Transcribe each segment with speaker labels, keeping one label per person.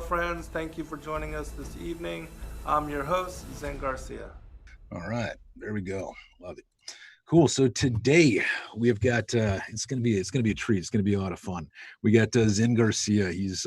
Speaker 1: friends. Thank you for joining us this evening. I'm your host, Zen Garcia.
Speaker 2: All right, there we go. Love it. Cool. So today we have got it's gonna be a treat. It's gonna be a lot of fun. We got Zen Garcia. He's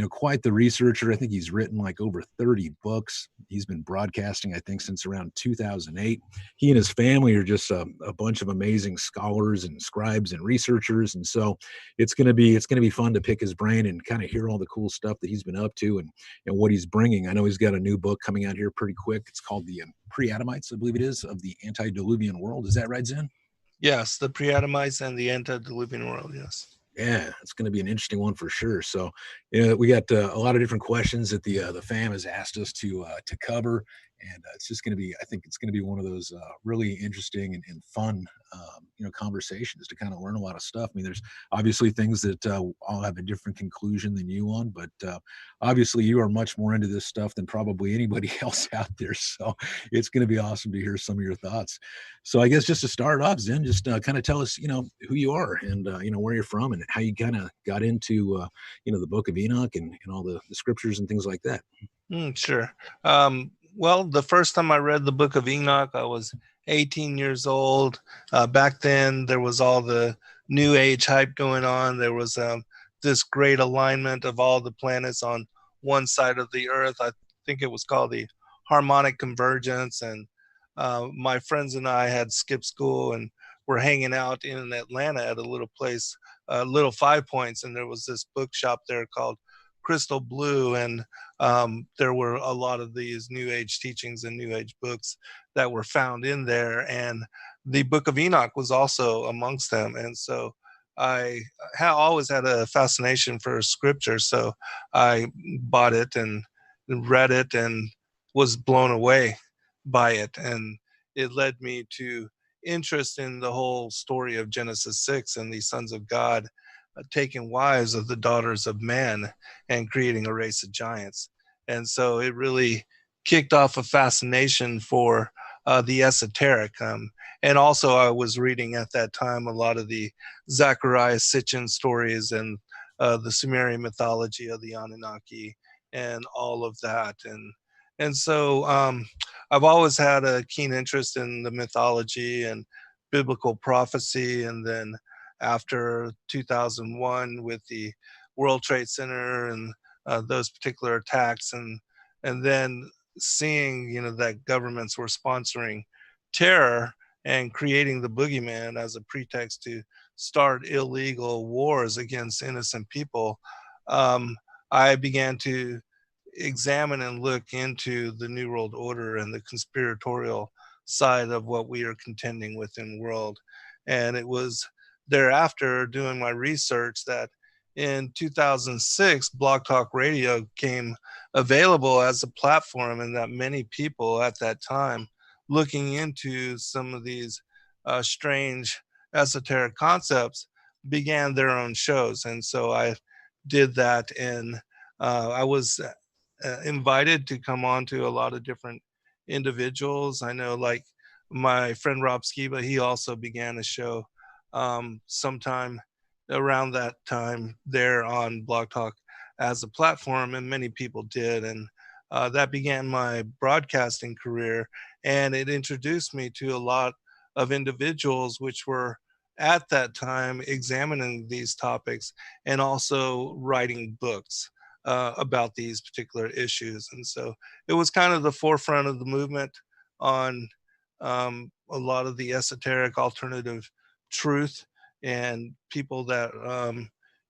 Speaker 2: quite the researcher. I think he's written like over 30 books. He's been broadcasting, I think, since around 2008. He and his family are just a bunch of amazing scholars and scribes and researchers. And so it's gonna be fun to pick his brain and kind of hear all the cool stuff that he's been up to and what he's bringing. I know he's got a new book coming out here pretty quick. It's called the Pre-Adamites, I believe it is, of the Antediluvian World. Is that right, Zen?
Speaker 1: Yes, the Pre-Adamites and the Antediluvian World, yes.
Speaker 2: Yeah, it's going to be an interesting one for sure. So, we got a lot of different questions that the fam has asked us to cover, and it's just going to be. I think it's going to be one of those really interesting and fun, conversations to kind of learn a lot of stuff. I mean, there's obviously things that all have a different conclusion than you on, but obviously you are much more into this stuff than probably anybody else out there. So, it's going to be awesome to hear some of your thoughts. So I guess just to start off, Zen, just kind of tell us, who you are and, where you're from and how you kind of got into, the Book of Enoch and all the scriptures and things like that.
Speaker 1: Sure. Well, the first time I read the Book of Enoch, I was 18 years old. Back then, there was all the New Age hype going on. There was this great alignment of all the planets on one side of the Earth. I think it was called the harmonic convergence. And my friends and I had skipped school and were hanging out in Atlanta at a little place, Little Five Points, and there was this bookshop there called Crystal Blue, and there were a lot of these New Age teachings and New Age books that were found in there, and the Book of Enoch was also amongst them. And so I always had a fascination for scripture, so I bought it and read it and was blown away by it, and it led me to interest in the whole story of Genesis 6 and the sons of God taking wives of the daughters of man and creating a race of giants. And so it really kicked off a fascination for the esoteric. And also, I was reading at that time a lot of the Zachariah Sitchin stories and the Sumerian mythology of the Anunnaki and all of that. And so I've always had a keen interest in the mythology and biblical prophecy. And then after 2001 with the World Trade Center and those particular attacks, and then seeing that governments were sponsoring terror and creating the boogeyman as a pretext to start illegal wars against innocent people, I began to examine and look into the New World Order and the conspiratorial side of what we are contending with in the world. And it was thereafter, doing my research, that in 2006, Blog Talk Radio came available as a platform, and that many people at that time looking into some of these strange esoteric concepts began their own shows. And so I did that, and I was invited to come on to a lot of different individuals. I know, like my friend Rob Skiba, he also began a show sometime around that time there on Blog Talk as a platform, and many people did. And that began my broadcasting career, and it introduced me to a lot of individuals which were at that time examining these topics and also writing books about these particular issues. And so it was kind of the forefront of the movement on a lot of the esoteric alternative truth, and people that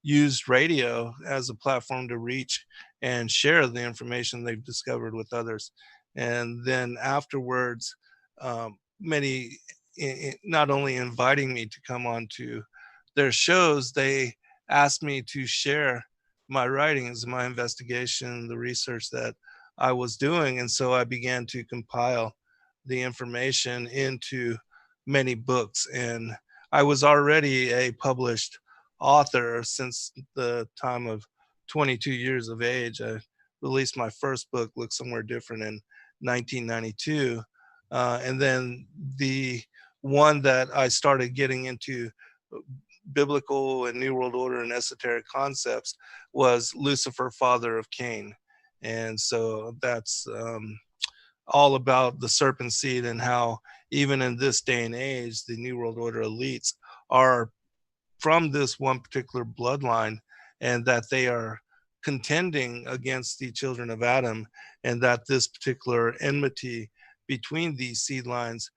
Speaker 1: used radio as a platform to reach and share the information they've discovered with others. And then afterwards, many not only inviting me to come on to their shows, they asked me to share my writings, my investigation, the research that I was doing. And so I began to compile the information into many books. And I was already a published author since the time of 22 years of age. I released my first book, Look Somewhere Different, in 1992. And then the one that I started getting into biblical and New World Order and esoteric concepts, was Lucifer, father of Cain. And so that's all about the serpent seed, and how even in this day and age, the New World Order elites are from this one particular bloodline, and that they are contending against the children of Adam, and that this particular enmity between these seed lines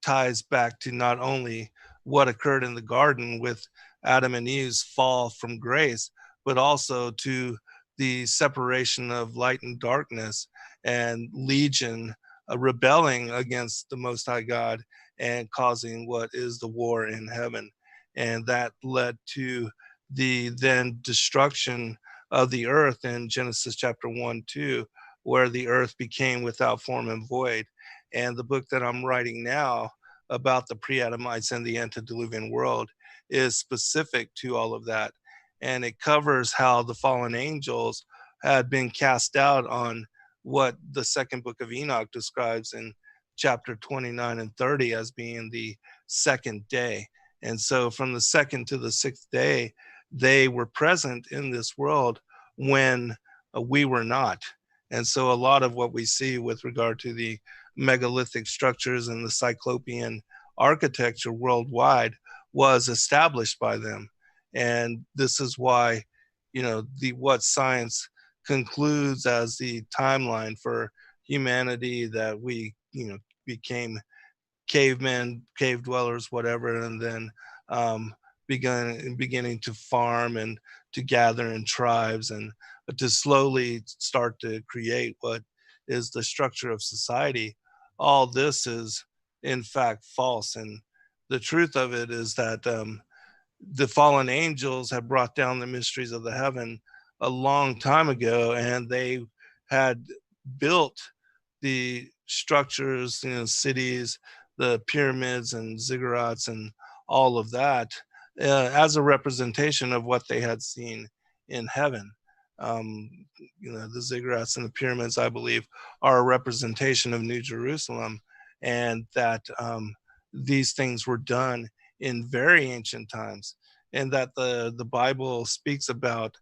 Speaker 1: ties back to not only what occurred in the garden with Adam and Eve's fall from grace, but also to the separation of light and darkness, and Legion rebelling against the Most High God and causing what is the war in heaven. And that led to the then destruction of the earth in Genesis chapter 1-2, where the earth became without form and void. And the book that I'm writing now about the pre-Adamites and the antediluvian world is specific to all of that. And it covers how the fallen angels had been cast out on what the second book of Enoch describes in chapter 29 and 30 as being the second day. And so from the second to the sixth day, they were present in this world when we were not. And so a lot of what we see with regard to the megalithic structures and the cyclopean architecture worldwide was established by them. And this is why, the what science concludes as the timeline for humanity, that we, became cavemen, cave dwellers, whatever, and then beginning to farm and to gather in tribes, and to slowly start to create what is the structure of society. All this is in fact false, and the truth of it is that the fallen angels have brought down the mysteries of the heaven a long time ago, and they had built the structures, cities, the pyramids and ziggurats and all of that, as a representation of what they had seen in heaven. Um, the ziggurats and the pyramids, I believe, are a representation of New Jerusalem, and that these things were done in very ancient times, and that the Bible speaks about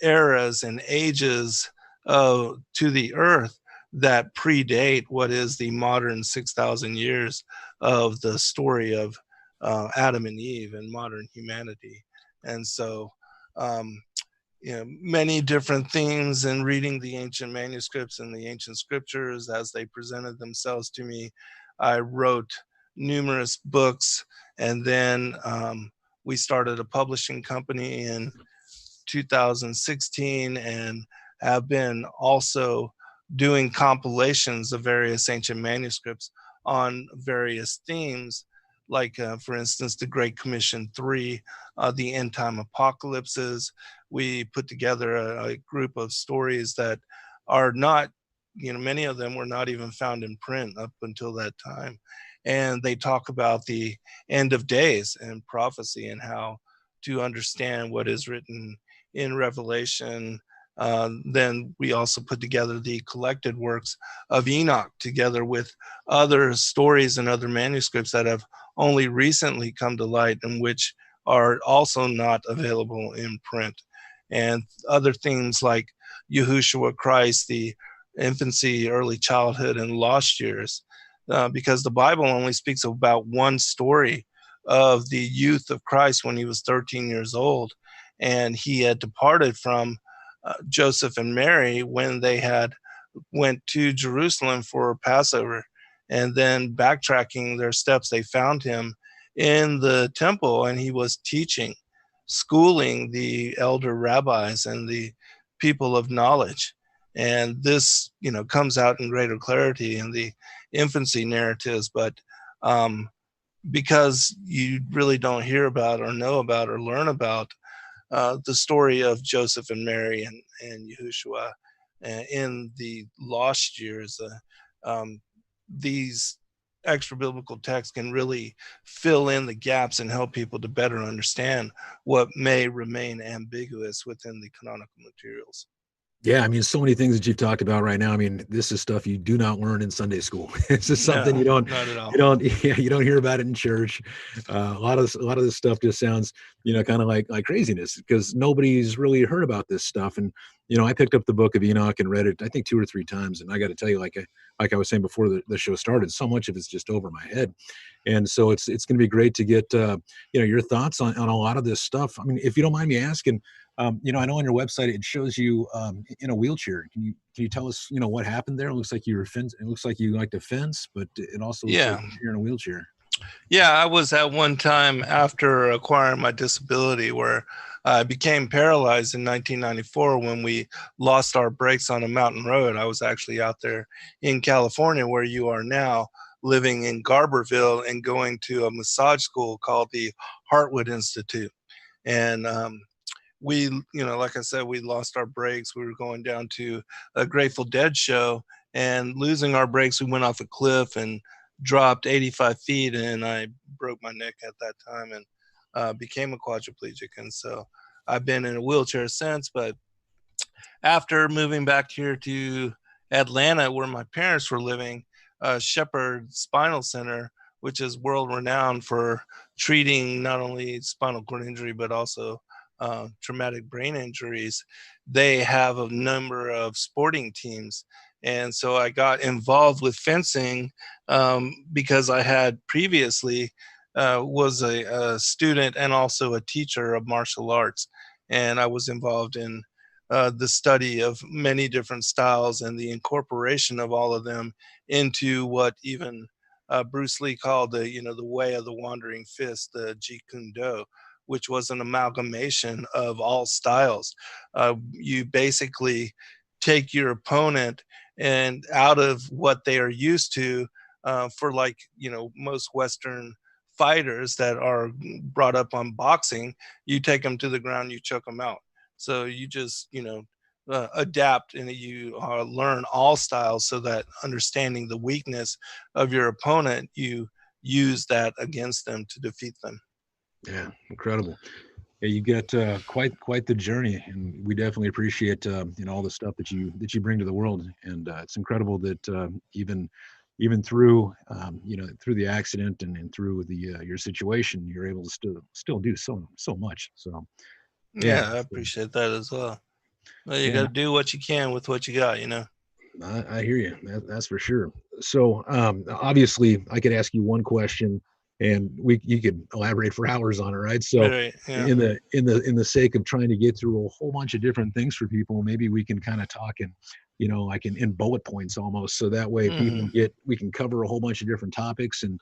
Speaker 1: eras and ages to the earth that predate what is the modern 6,000 years of the story of Adam and Eve and modern humanity. And so, many different things in reading the ancient manuscripts and the ancient scriptures as they presented themselves to me. I wrote numerous books, and then we started a publishing company in 2016, and have been also doing compilations of various ancient manuscripts on various themes, like, for instance, the Great Commission 3, the end time apocalypses. We put together a group of stories that are not, many of them were not even found in print up until that time. And they talk about the end of days and prophecy, and how to understand what is written in Revelation. Then we also put together the collected works of Enoch, together with other stories and other manuscripts that have only recently come to light, and which are also not available in print. And other things like Yahushua Christ, the infancy, early childhood, and lost years, because the Bible only speaks about one story of the youth of Christ when he was 13 years old, and he had departed from Joseph and Mary when they had went to Jerusalem for Passover. And then backtracking their steps, they found him in the temple, and he was teaching, schooling the elder rabbis and the people of knowledge. And this, comes out in greater clarity in the infancy narratives, but because you really don't hear about or know about or learn about the story of Joseph and Mary and Yahushua in the lost years. These extra biblical texts can really fill in the gaps and help people to better understand what may remain ambiguous within the canonical materials.
Speaker 2: Yeah, I mean, so many things that you've talked about right now. I mean, this is stuff you do not learn in Sunday school. It's just something
Speaker 1: No, not at all.
Speaker 2: yeah, you don't hear about it in church. A lot of this stuff just sounds, kind of like craziness because nobody's really heard about this stuff. And I picked up the Book of Enoch and read it, I think 2 or 3 times. And I got to tell you, like I was saying before the show started, so much of it's just over my head. And so it's going to be great to get your thoughts on a lot of this stuff. I mean, if you don't mind me asking. I know on your website it shows you in a wheelchair. Can you tell us, what happened there? It looks like you're fence. It looks like you like to fence, but it also looks like
Speaker 1: Yeah.
Speaker 2: you're in a wheelchair.
Speaker 1: Yeah, I was at one time after acquiring my disability where I became paralyzed in 1994 when we lost our brakes on a mountain road. I was actually out there in California where you are now, living in Garberville and going to a massage school called the Hartwood Institute. And we, like I said, we lost our brakes. We were going down to a Grateful Dead show, and losing our brakes, we went off a cliff and dropped 85 feet, and I broke my neck at that time and became a quadriplegic. And so I've been in a wheelchair since. But after moving back here to Atlanta, where my parents were living, Shepherd Spinal Center, which is world renowned for treating not only spinal cord injury but also traumatic brain injuries, they have a number of sporting teams. And so I got involved with fencing because I had previously was a student and also a teacher of martial arts. And I was involved in the study of many different styles and the incorporation of all of them into what even Bruce Lee called the way of the wandering fist, the Jeet Kune Do, which was an amalgamation of all styles. You basically take your opponent and out of what they are used to, for like most Western fighters that are brought up on boxing, you take them to the ground, you choke them out. So you just adapt and you learn all styles so that understanding the weakness of your opponent, you use that against them to defeat them.
Speaker 2: Yeah, incredible. Yeah, you got quite the journey, and we definitely appreciate all the stuff that you bring to the world. And it's incredible that even through through the accident and through the your situation, you're able to still do so much. So yeah,
Speaker 1: Yeah, I appreciate that as well. Well, you got
Speaker 2: and
Speaker 1: to do what you can with what you got.
Speaker 2: I hear you. That's for sure. So obviously, I could ask you one question, and you could elaborate for hours on it, right? So,
Speaker 1: Right. Yeah.
Speaker 2: in the sake of trying to get through a whole bunch of different things for people, maybe we can kind of talk like in bullet points almost, so that way
Speaker 1: Hmm.
Speaker 2: we can cover a whole bunch of different topics and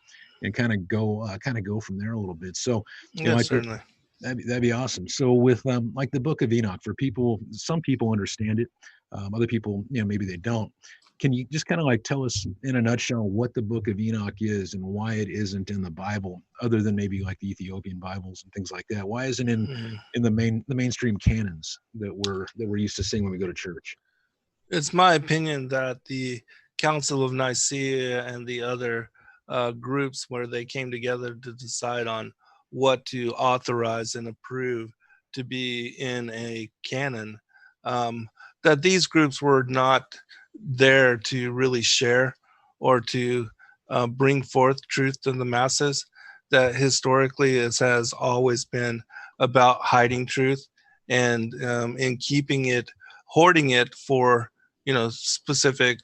Speaker 2: kind of go from there a little bit. So,
Speaker 1: Yeah,
Speaker 2: like with
Speaker 1: certainly.
Speaker 2: that'd be awesome. So with like the Book of Enoch, for people, some people understand it, other people, maybe they don't. Can you just kind of like tell us in a nutshell what the Book of Enoch is and why it isn't in the Bible, other than maybe like the Ethiopian Bibles and things like that? Why isn't
Speaker 1: Mhm.
Speaker 2: in the mainstream canons that we're used to seeing when we go to church?
Speaker 1: It's my opinion that the Council of Nicaea and the other groups where they came together to decide on what to authorize and approve to be in a canon, um, that these groups were not there to really share or to bring forth truth to the masses. That historically it has always been about hiding truth and in keeping it, hoarding it for specific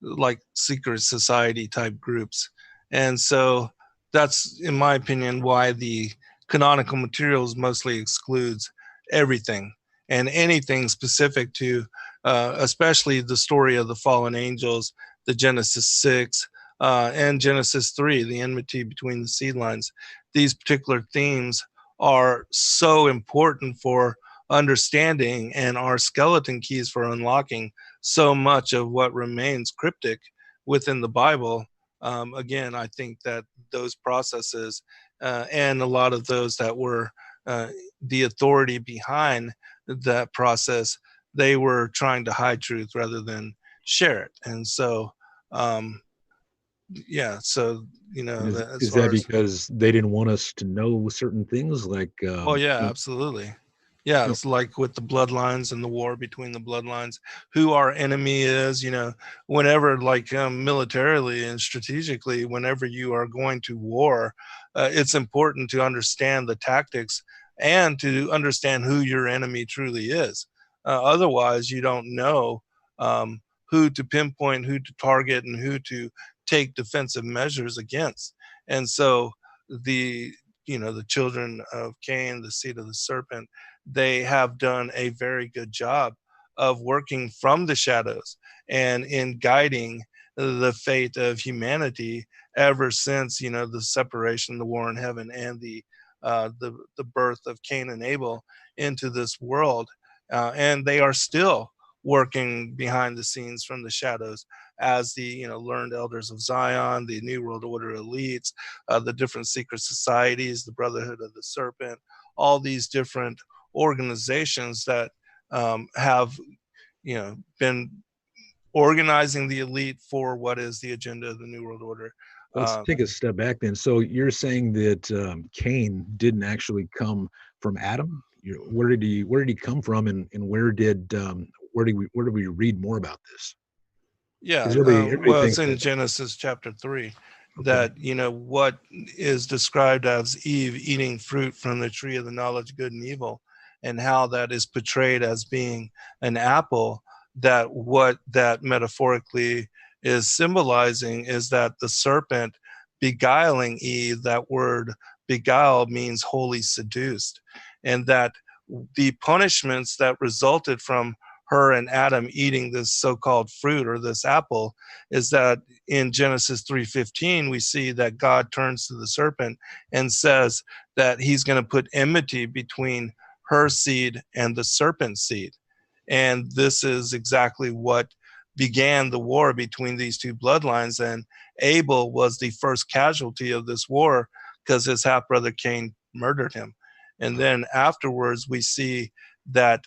Speaker 1: like secret society type groups. And so that's, in my opinion, why the canonical materials mostly excludes everything and anything specific to especially the story of the fallen angels, the Genesis 6 and Genesis 3, the enmity between the seed lines. These particular themes are so important for understanding and are skeleton keys for unlocking so much of what remains cryptic within the Bible. Again, I think that those processes and a lot of those that were the authority behind that process, they were trying to hide truth rather than share it. And so, um, yeah, so,
Speaker 2: And is
Speaker 1: as
Speaker 2: is that
Speaker 1: far as,
Speaker 2: because they didn't want us to know certain things like
Speaker 1: oh, yeah, absolutely. Yeah,
Speaker 2: No,
Speaker 1: it's like with the bloodlines and the war between the bloodlines, who our enemy is, whenever like militarily and strategically, whenever you are going to war, it's important to understand the tactics and to understand who your enemy truly is. Otherwise, you don't know um, who to pinpoint, who to target, and who to take defensive measures against. And so the the children of Cain, the seed of the serpent, they have done a very good job of working from the shadows and in guiding the fate of humanity ever since the separation, the war in heaven, and the birth of Cain and Abel into this world, and they are still working behind the scenes from the shadows as the learned elders of Zion, the New World Order elites, the different secret societies, the Brotherhood of the Serpent, all these different organizations that have been organizing the elite for what is the agenda of the New World Order.
Speaker 2: let's
Speaker 1: Uh,
Speaker 2: take a step back then. So you're saying that Cain didn't actually come from Adam? Where did he come from, and where do we read more about this?
Speaker 1: Yeah,
Speaker 2: Because everybody
Speaker 1: well, it's
Speaker 2: thinks
Speaker 1: in
Speaker 2: that.
Speaker 1: Genesis chapter 3
Speaker 2: Okay.
Speaker 1: that, what is described as Eve eating fruit from the tree of the knowledge of good and evil, and how that is portrayed as being an apple, that what that metaphorically is symbolizing is that the serpent beguiling Eve, that word beguile means wholly seduced, and that the punishments that resulted from her and Adam eating this so-called fruit or this apple is that in Genesis 3:15 we see that God turns to the serpent and says that he's going to put enmity between her seed and the serpent's seed. And this is exactly what began the war between these two bloodlines, and Abel was the first casualty of this war because his half brother Cain murdered him. And then afterwards we see that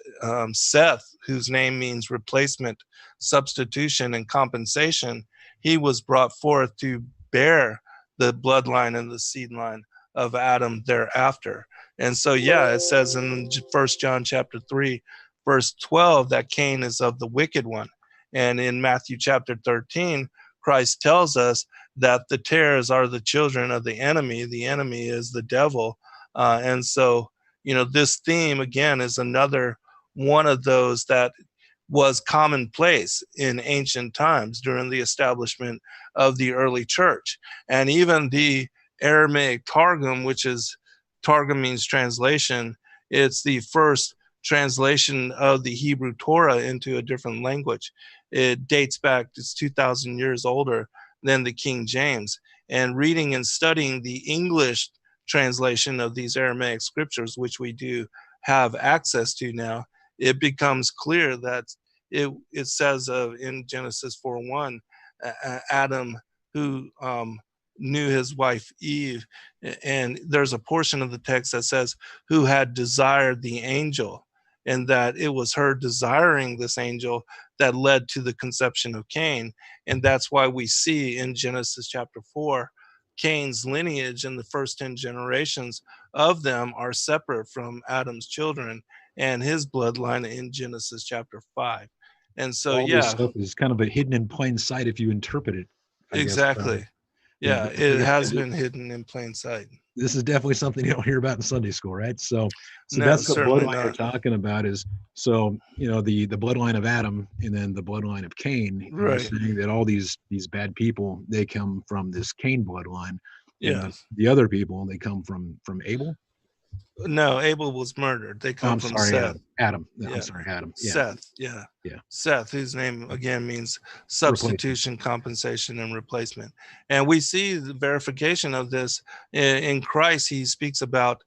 Speaker 1: Seth, whose name means replacement, substitution, and compensation, he was brought forth to bear the bloodline and the seed line of Adam thereafter. And so, yeah, it says in 1 John chapter 3, verse 12, that Cain is of the wicked one. And in Matthew chapter 13, Christ tells us that the tares are the children of the enemy. The enemy is the devil. And so, this theme again is another one of those that was commonplace in ancient times during the establishment of the early church. And even the Aramaic Targum, which is Targum means translation, it's the first translation of the Hebrew Torah into a different language. It dates back, it's 2,000 years older than the King James. And reading and studying the English translation of these Aramaic scriptures, which we do have access to now, it becomes clear that it says in Genesis 4:1, Adam, who knew his wife Eve, and there's a portion of the text that says, who had desired the angel, and that it was her desiring this angel that led to the conception of Cain. And that's why we see in Genesis chapter 4, Cain's lineage and the first 10 generations of them are separate from Adam's children and his bloodline in Genesis chapter 5. And so,
Speaker 2: All this
Speaker 1: yeah,
Speaker 2: stuff is kind of a hidden in plain sight if you interpret it, I guess.
Speaker 1: exactly.
Speaker 2: Yeah,
Speaker 1: Yeah,
Speaker 2: like
Speaker 1: it
Speaker 2: I
Speaker 1: has
Speaker 2: said,
Speaker 1: been hidden in plain sight.
Speaker 2: this is definitely something you don't hear about in Sunday school, right? So
Speaker 1: No,
Speaker 2: that's the
Speaker 1: certainly
Speaker 2: bloodline you're
Speaker 1: not.
Speaker 2: talking about. Is so the bloodline of Adam and then the bloodline of Cain. And you're
Speaker 1: Right.
Speaker 2: saying that all these bad people, they come from this Cain bloodline, and
Speaker 1: Yeah.
Speaker 2: the other people, they come from Abel.
Speaker 1: No, Abel was murdered. They
Speaker 2: Oh,
Speaker 1: come
Speaker 2: I'm
Speaker 1: from
Speaker 2: sorry,
Speaker 1: Seth.
Speaker 2: Adam. Adam. I'm
Speaker 1: Yeah.
Speaker 2: sorry, Adam. Yeah,
Speaker 1: Seth. Yeah.
Speaker 2: yeah.
Speaker 1: Seth, whose name again means
Speaker 2: Replacement.
Speaker 1: substitution, compensation, and replacement. And we see the verification of this in Christ. He speaks about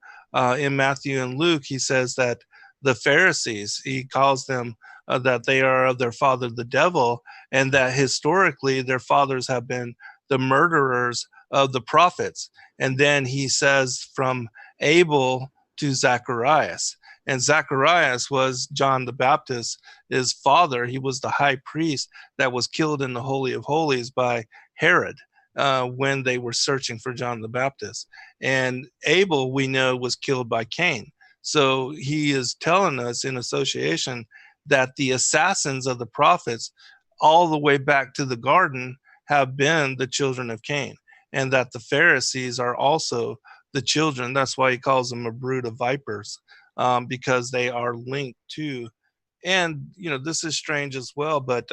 Speaker 1: in Matthew and Luke, he says that the Pharisees, he calls them that they are of their father, the devil, and that historically their fathers have been the murderers of the prophets. And then he says from Abel to Zacharias. And Zacharias was John the Baptist, his father. He was the high priest that was killed in the Holy of Holies by Herod when they were searching for John the Baptist. And Abel, we know, was killed by Cain. So he is telling us in association that the assassins of the prophets, all the way back to the garden, have been the children of Cain, and that the Pharisees are also the children. That's why he calls them a brood of vipers, because they are linked to. And this is strange as well, but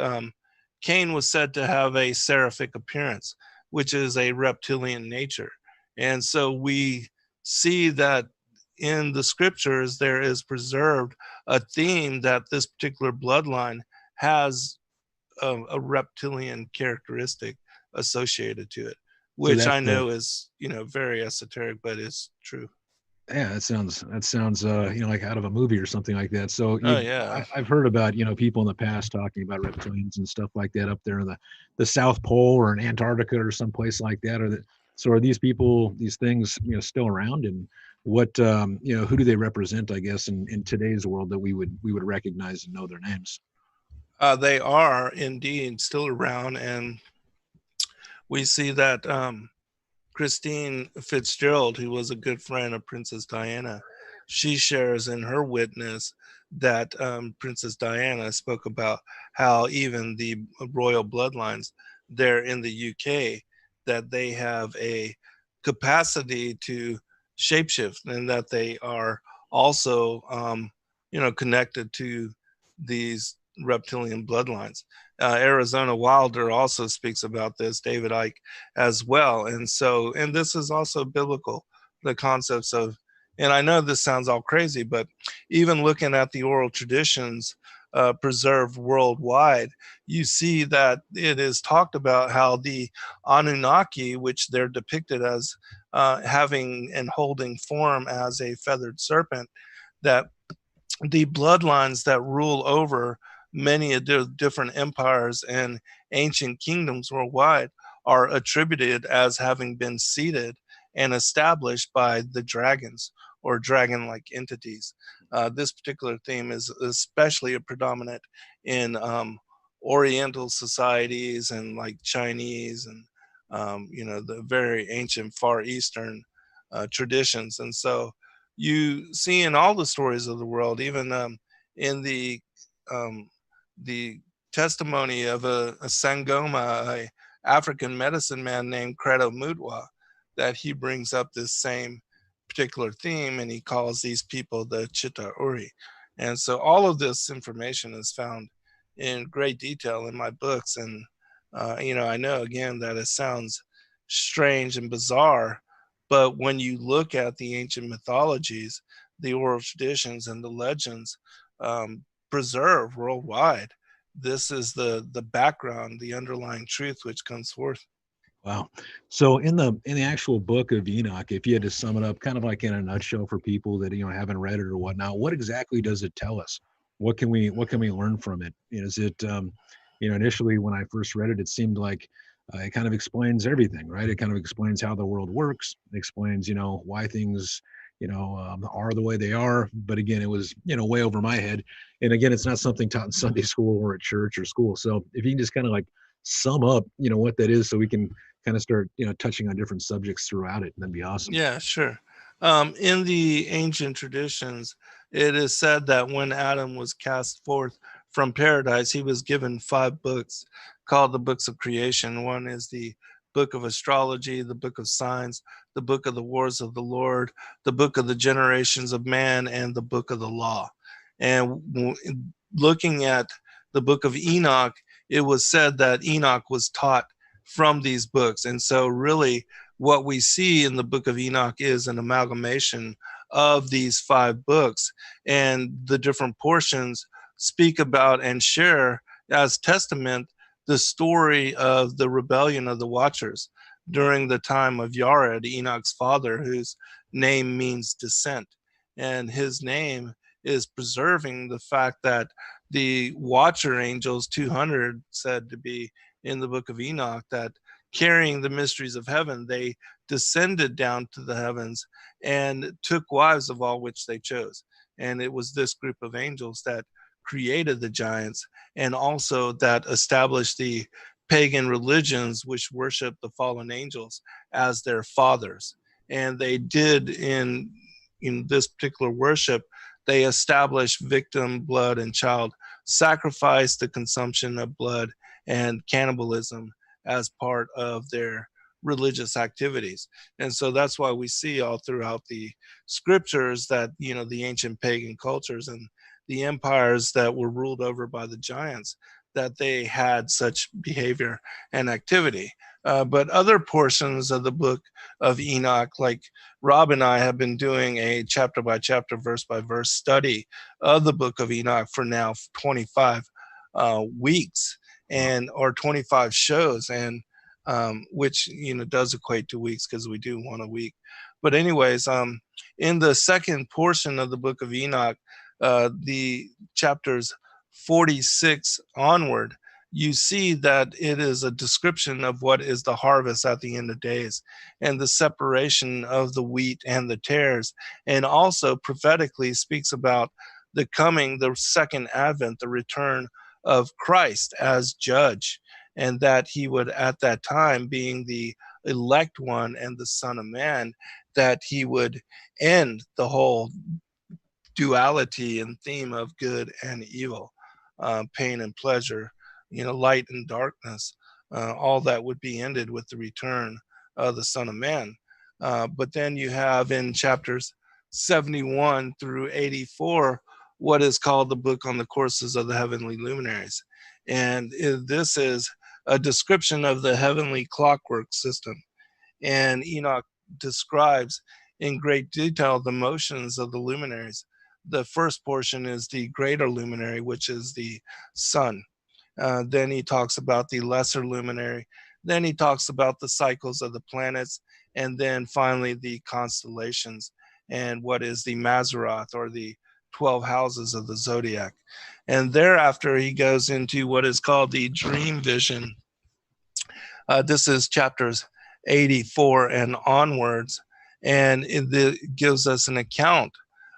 Speaker 1: Cain was said to have a seraphic appearance, which is a reptilian nature. And so we see that in the scriptures there is preserved a theme that this particular bloodline has a reptilian characteristic associated to it,
Speaker 2: So
Speaker 1: which
Speaker 2: that's
Speaker 1: I know is very esoteric, but it's true.
Speaker 2: yeah, that sounds like out of a movie or something like that. So
Speaker 1: Oh yeah.
Speaker 2: I've heard about people in the past talking about reptilians and stuff like that up there in the South Pole or in Antarctica or someplace like that. So are these people, these things, still around? And what who do they represent? I guess in today's world that we would recognize and know their names.
Speaker 1: They are indeed still around, and we see that Christine Fitzgerald, who was a good friend of Princess Diana, she shares in her witness that Princess Diana spoke about how even the royal bloodlines there in the UK, that they have a capacity to shapeshift, and that they are also connected to these reptilian bloodlines. Arizona Wilder also speaks about this, David Icke as well. And this is also biblical, the concepts of, and I know this sounds all crazy, but even looking at the oral traditions preserved worldwide, you see that it is talked about how the Anunnaki, which they're depicted as having and holding form as a feathered serpent, that the bloodlines that rule over many of the different empires and ancient kingdoms worldwide are attributed as having been seated and established by the dragons or dragon like entities. This particular theme is especially predominant in Oriental societies and like Chinese and, the very ancient Far Eastern traditions. And so you see in all the stories of the world, even in um, the testimony of a Sangoma, a African medicine man named Credo Mutwa, that he brings up this same particular theme, and he calls these people the Chitta Uri. And so all of this information is found in great detail in my books. And, I know again that it sounds strange and bizarre, but when you look at the ancient mythologies, the oral traditions, and the legends preserved worldwide, this is the background, the underlying truth which comes forth.
Speaker 2: Wow. So in the actual Book of Enoch, if you had to sum it up, kind of like in a nutshell for people that haven't read it or whatnot, what exactly does it tell us? What can we learn from it? Is it initially when I first read it, it seemed like it kind of explains everything, right? It kind of explains how the world works. It explains why things are the way they are. But again, it was way over my head. And again, it's not something taught in Sunday school or at church or school. So if you can just kind of like sum up what that is, so we can kind of start touching on different subjects throughout it, that'd be awesome.
Speaker 1: Yeah, sure. In the ancient traditions, it is said that when Adam was cast forth from paradise, he was given 5 books called the books of creation. One is the book of astrology, the book of signs, the book of the wars of the Lord, the book of the generations of man, and the book of the law. And looking at the book of Enoch, it was said that Enoch was taught from these books. And so, really, what we see in the book of Enoch is an amalgamation of these 5 books, and the different portions speak about and share as testament the story of the rebellion of the Watchers during the time of Yared, Enoch's father, whose name means descent. And his name is preserving the fact that the Watcher angels, 200 said to be in the book of Enoch, that carrying the mysteries of heaven, they descended down to the heavens and took wives of all which they chose. And it was this group of angels that created the giants, and also that established the pagan religions which worship the fallen angels as their fathers. And they did in in this particular worship, they establish victim, blood, and child sacrifice, the consumption of blood, and cannibalism as part of their religious activities. And so that's why we see all throughout the scriptures that, you know, the ancient pagan cultures and the empires that were ruled over by the giants, that they had such behavior and activity. But other portions of the book of Enoch, like Rob and I have been doing a chapter by chapter, verse by verse study of the book of Enoch for now 25 weeks, and or 25 shows, and which, you know, does equate to weeks because we do one a week. But anyways, in the second portion of the book of Enoch, the chapters 46 onward, you see that it is a description of what is the harvest at the end of days, and the separation of the wheat and the tares, and also prophetically speaks about the coming, the second advent, the return of Christ as judge, and that he would at that time, being the elect one and the Son of Man, that he would end the whole duality and theme of good and evil, pain and pleasure, you know, light and darkness. All that would be ended with the return of the Son of Man. But then you have in chapters 71 through 84 what is called the book on the courses of the heavenly luminaries. And this is a description of the heavenly clockwork system. And Enoch describes in great detail the motions of the luminaries. The first portion is the greater luminary, which is the sun. Then he talks about the lesser luminary. Then he talks about the cycles of the planets. And then finally, the constellations and what is the Mazzaroth, or the 12 houses of the zodiac. And thereafter, he goes into what is called the dream vision. This is chapters 84 and onwards. And it gives us an account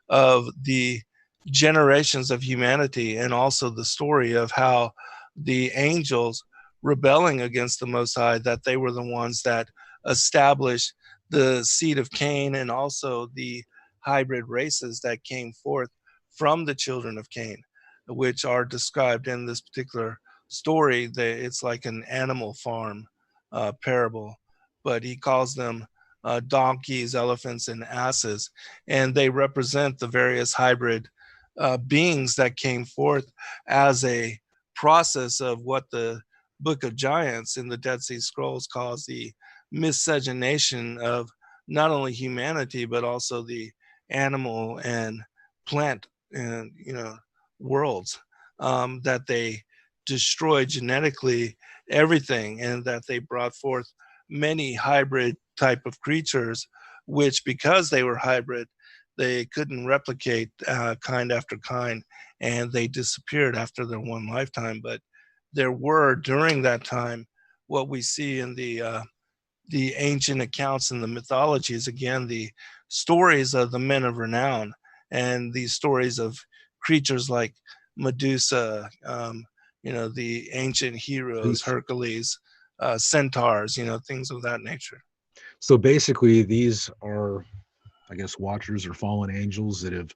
Speaker 1: of the generations of humanity, and also the story of how the angels rebelling against the Most High, that they were the ones that established the seed of Cain, and also the hybrid races that came forth from the children of Cain, which are described in this particular story. It's like an animal farm parable, but he calls them donkeys, elephants, and asses, and they represent the various hybrid beings that came forth as a process of what the Book of Giants in the Dead Sea Scrolls calls the miscegenation of not only humanity but also the animal and plant and, you know, worlds, that they destroyed genetically everything, and that they brought forth many hybrid type of creatures, which, because they were hybrid, they couldn't replicate kind after kind, and they disappeared after their one lifetime. But there were, during that time, what we see in the ancient accounts and the mythologies, again, the stories of the men of renown, and these stories of creatures like Medusa, you know, the ancient heroes, Hercules, centaurs, you know, things of that nature.
Speaker 2: So basically, these are, I guess, watchers or fallen angels that have,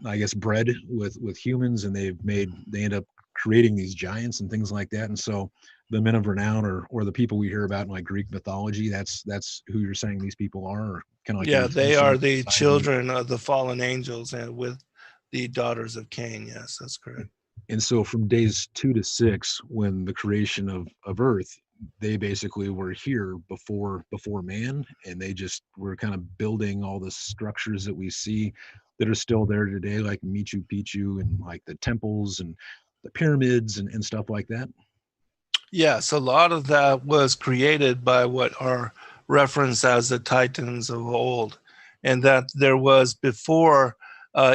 Speaker 2: I guess, bred with humans, and they end up creating these giants and things like that. And so the men of renown, or the people we hear about in like Greek mythology, that's who you're saying these people are, or kind of like
Speaker 1: Yeah, they are the children of the fallen angels, and with the daughters of Cain. Yes, that's correct.
Speaker 2: And so from days 2 to 6, when the creation of Earth, they basically were here before man, and they just were kind of building all the structures that we see that are still there today, like Machu Picchu, and like the temples and the pyramids and stuff like that.
Speaker 1: Yes, a lot of that was created by what are referenced as the Titans of old, and that there was before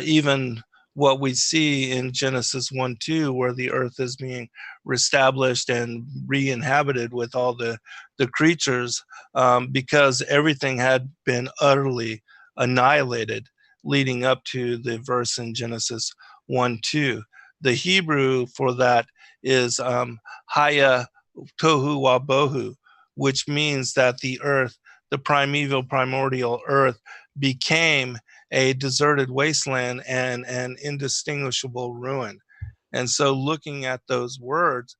Speaker 1: even what we see in Genesis 1-2, where the earth is being reestablished and re-inhabited with all the creatures, because everything had been utterly annihilated leading up to the verse in Genesis 1-2. The Hebrew for that is Haya Tohu Wabohu, which means that the earth, the primeval, primordial earth, became a deserted wasteland and an indistinguishable ruin. And so, looking at those words,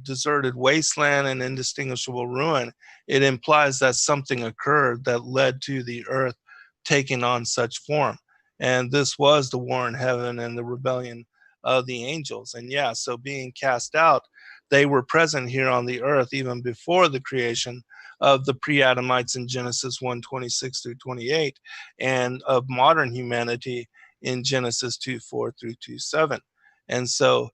Speaker 1: deserted wasteland and indistinguishable ruin, it implies that something occurred that led to the earth taking on such form. And this was the war in heaven and the rebellion of the angels. And yeah, so being cast out, they were present here on the earth even before the creation of the pre-Adamites in Genesis 1:26 through 28, and of modern humanity in Genesis 2:4 through 2:7. And so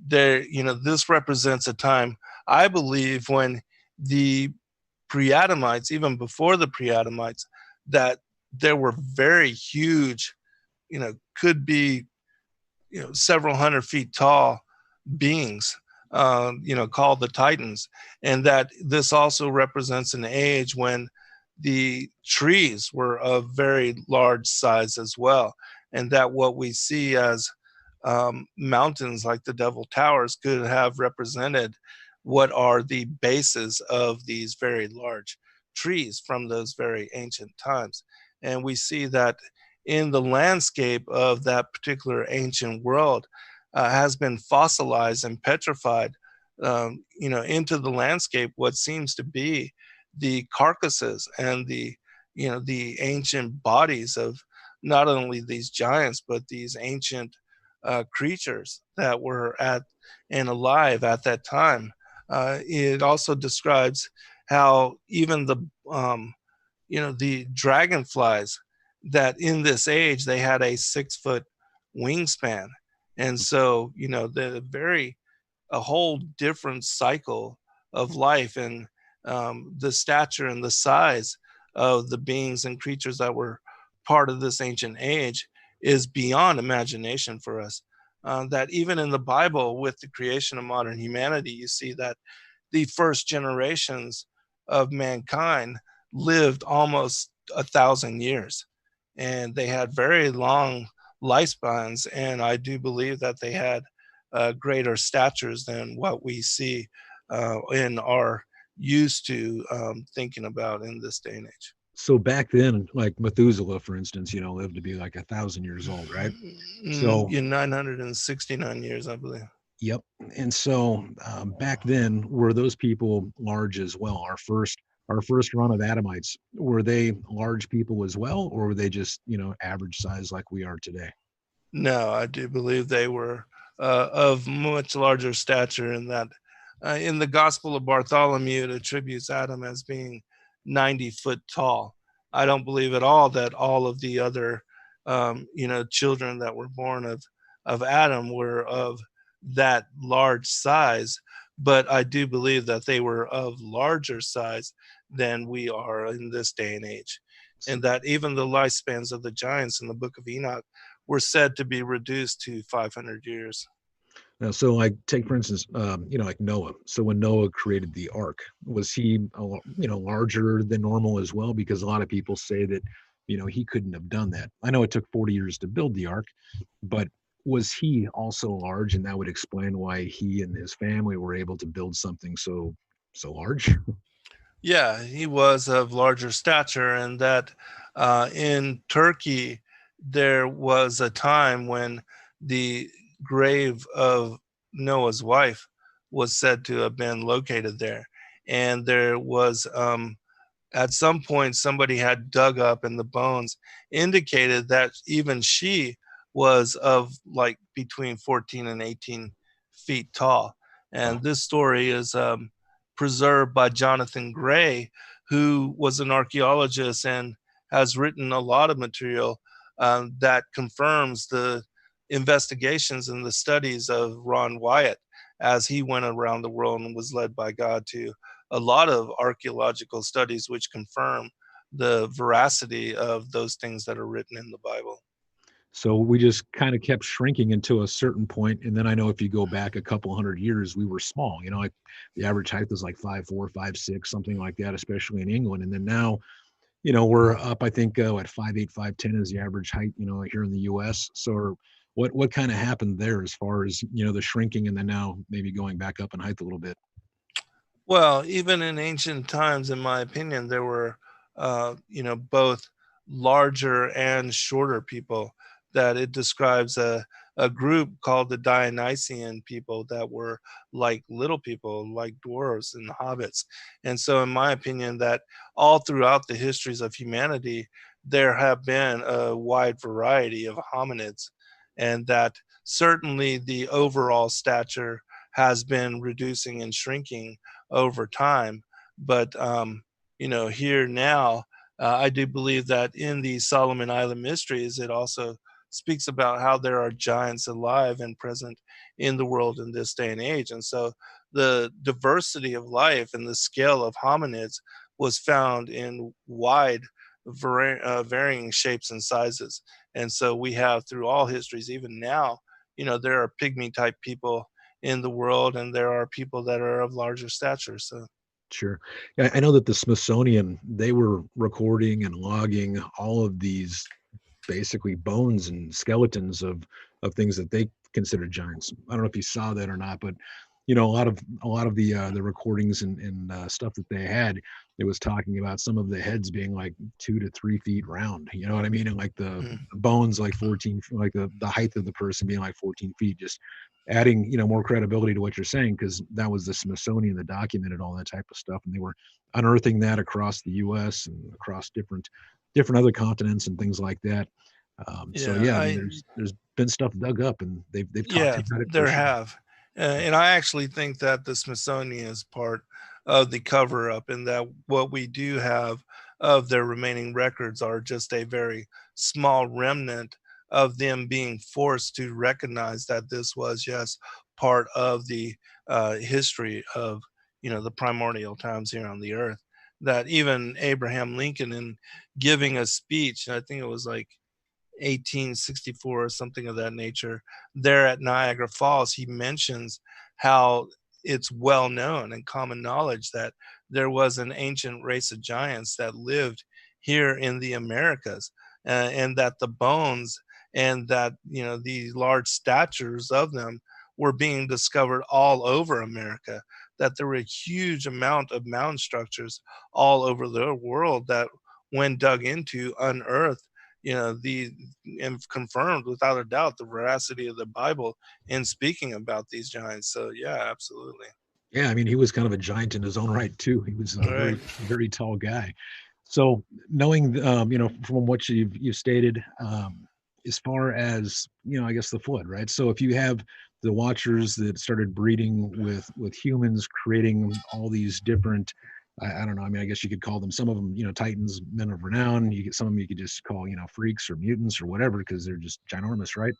Speaker 1: there, this represents a time, I believe, when the pre-Adamites, even before the pre-Adamites, that there were very huge, could be, several hundred feet tall beings, called the Titans. And that this also represents an age when the trees were of very large size as well. And that what we see as mountains like the Devil Towers could have represented what are the bases of these very large trees from those very ancient times. And we see that in the landscape of that particular ancient world has been fossilized and petrified, into the landscape, what seems to be the carcasses and the ancient bodies of not only these giants, but these ancient creatures that were at and alive at that time. It also describes how even the dragonflies, that in this age they had a 6 foot wingspan. And so, the very a whole different cycle of life, and the stature and the size of the beings and creatures that were part of this ancient age is beyond imagination for us. That even in the Bible, with the creation of modern humanity, you see that the first generations of mankind lived almost 1,000 years, and they had very long lifespans. And I do believe that they had greater statures than what we see and are used to thinking about in this day and age.
Speaker 2: So back then, like Methuselah, for instance, lived to be like 1,000 years old, right? So,
Speaker 1: In 969 years, I believe.
Speaker 2: yep. And so back then, were those people large as well? Our first run of Adamites, were they large people as well, or were they just average size like we are today?
Speaker 1: No, I do believe they were of much larger stature, in that in the Gospel of Bartholomew, it attributes Adam as being 90 foot tall. I don't believe at all that all of the other, children that were born of Adam were of that large size, but I do believe that they were of larger size than we are in this day and age.
Speaker 2: So,
Speaker 1: And that even the lifespans of the giants in the Book of Enoch were said to be reduced to 500 years.
Speaker 2: now, so like take for instance, like Noah. So when Noah created the ark, was he, larger than normal as well? Because a lot of people say that, he couldn't have done that. I know it took 40 years to build the ark, but was he also large? And that would explain why he and his family were able to build something so large.
Speaker 1: Yeah, he was of larger stature, and that in Turkey, there was a time when the grave of Noah's wife was said to have been located there. And there was at some point somebody had dug up, and the bones indicated that even she was of like between 14 and 18 feet tall.
Speaker 2: Wow.
Speaker 1: And this story is preserved by Jonathan Gray, who was an archaeologist and has written a lot of material that confirms the investigations and the studies of Ron Wyatt, as he went around the world and was led by God to a lot of archaeological studies which confirm the veracity of those things that are written in the Bible.
Speaker 2: So we just kind of kept shrinking until a certain point, and then I know if you go back a couple hundred years, we were small. Like the average height was like 5'4", 5'6", something like that, especially in England. And then now, we're up. I think at 5'8", 5'10" is the average height. Here in the U.S. So what kind of happened there as far as the shrinking, and then now maybe going back up in height a little bit?
Speaker 1: Well, even in ancient times, in my opinion, there were, both larger and shorter people, that it describes a group called the Dionysian people that were like little people, like dwarves and hobbits. And so, in my opinion, that all throughout the histories of humanity, there have been a wide variety of hominids, and that certainly the overall stature has been reducing and shrinking over time. But, here now, I do believe that in the Solomon Island mysteries, it also speaks about how there are giants alive and present in the world in this day and age. And so the diversity of life and the scale of hominids was found in wide, varying shapes and sizes. And so we have through all histories, even now, there are pygmy type people in the world, and there are people that are of larger stature. So,
Speaker 2: Sure. Yeah, I know that the Smithsonian, they were recording and logging all of these basically bones and skeletons of things that they consider giants. I don't know if you saw that or not, but a lot of the recordings and stuff that they had, it was talking about some of the heads being like 2 to 3 feet round. You know what I mean? And like the
Speaker 1: mm,
Speaker 2: bones like 14, like the height of the person being like 14 feet, just adding more credibility to what you're saying, because that was the Smithsonian that documented all that type of stuff, and they were unearthing that across the U.S. and across different other continents and things like that. So
Speaker 1: yeah,
Speaker 2: yeah, I mean, there's been stuff dug up, and they've talked
Speaker 1: yeah,
Speaker 2: about it for
Speaker 1: there
Speaker 2: sure.
Speaker 1: have. And I actually think that the Smithsonian is part of the cover up, and that what we do have of their remaining records are just a very small remnant of them being forced to recognize that this was, yes, part of the history of, the primordial times here on the earth. That even Abraham Lincoln, in giving a speech, I think it was like 1864 or something of that nature, there at Niagara Falls, he mentions how it's well known and common knowledge that there was an ancient race of giants that lived here in the Americas, and that the bones and that, the large statures of them were being discovered all over America, that there were a huge amount of mound structures all over the world that, when dug into, unearthed, the and confirmed without a doubt the veracity of the Bible in speaking about these giants. So yeah, absolutely.
Speaker 2: Yeah, I mean, he was kind of a giant in his own right too. He was a
Speaker 1: Right.
Speaker 2: very tall guy. So knowing, from what you've stated, as far as I guess the flood, right? So if you have the Watchers that started breeding with humans, creating all these different, I don't know. I mean, I guess you could call them, some of them, Titans, men of renown. You get some of them you could just call, freaks or mutants or whatever, because they're just ginormous, right?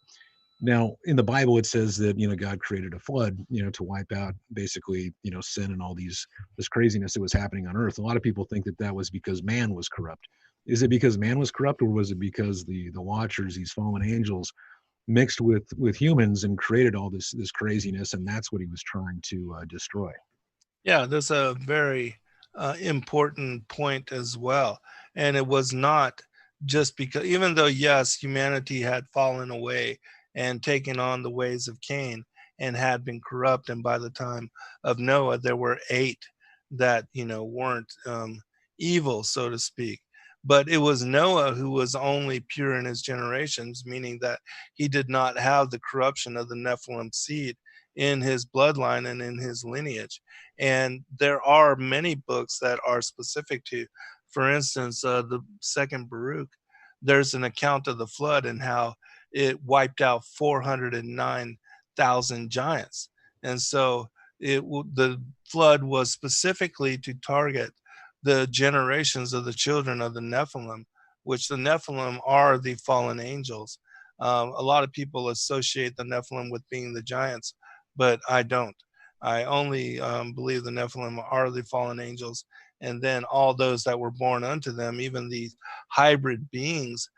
Speaker 2: Now, in the Bible, it says that God created a flood, to wipe out basically sin and all this craziness that was happening on Earth. A lot of people think that that was because man was corrupt. Is it because man was corrupt, or was it because the Watchers, these fallen angels, mixed with humans and created all this craziness, and that's what he was trying to destroy?
Speaker 1: Yeah, that's a very important point as well. And it was not just because, even though, yes, humanity had fallen away and taken on the ways of Cain and had been corrupt, and by the time of Noah, there were eight that, weren't evil, so to speak. But it was Noah who was only pure in his generations, meaning that he did not have the corruption of the Nephilim seed in his bloodline and in his lineage. And there are many books that are specific to, for instance, the second Baruch. There's an account of the flood and how it wiped out 409,000 giants. And so the flood was specifically to target the generations of the children of the Nephilim, which the Nephilim are the fallen angels. A lot of people associate the Nephilim with being the giants, but I don't. I only believe the Nephilim are the fallen angels, and then all those that were born unto them, even these hybrid beings,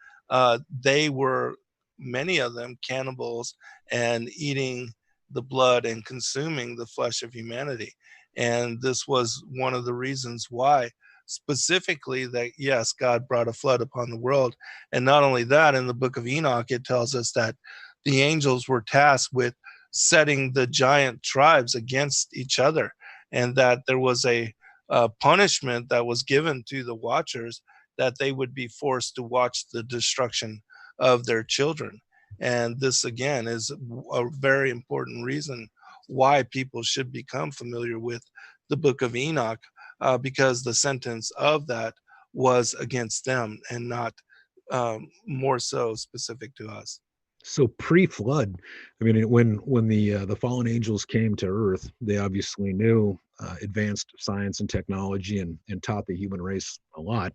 Speaker 1: they were, many of them, cannibals and eating the blood and consuming the flesh of humanity. And this was one of the reasons why, specifically, that yes, God brought a flood upon the world. And not only that, in the book of Enoch, it tells us that the angels were tasked with setting the giant tribes against each other, and that there was a punishment that was given to the Watchers that they would be forced to watch the destruction of their children. And this, again, is a very important reason why people should become familiar with the Book of Enoch, because the sentence of that was against them and not more so specific to us.
Speaker 2: So pre-flood, I mean, when the fallen angels came to Earth, they obviously knew advanced science and technology and taught the human race a lot.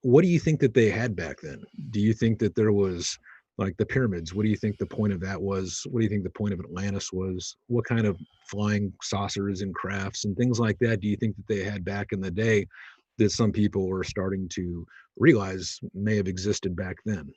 Speaker 2: What do you think that they had back then? Do you think that there was like the pyramids? What do you think the point of that was? What do you think the point of Atlantis was? What kind of flying saucers and crafts and things like that do you think that they had back in the day that some people were starting to realize may have existed back then?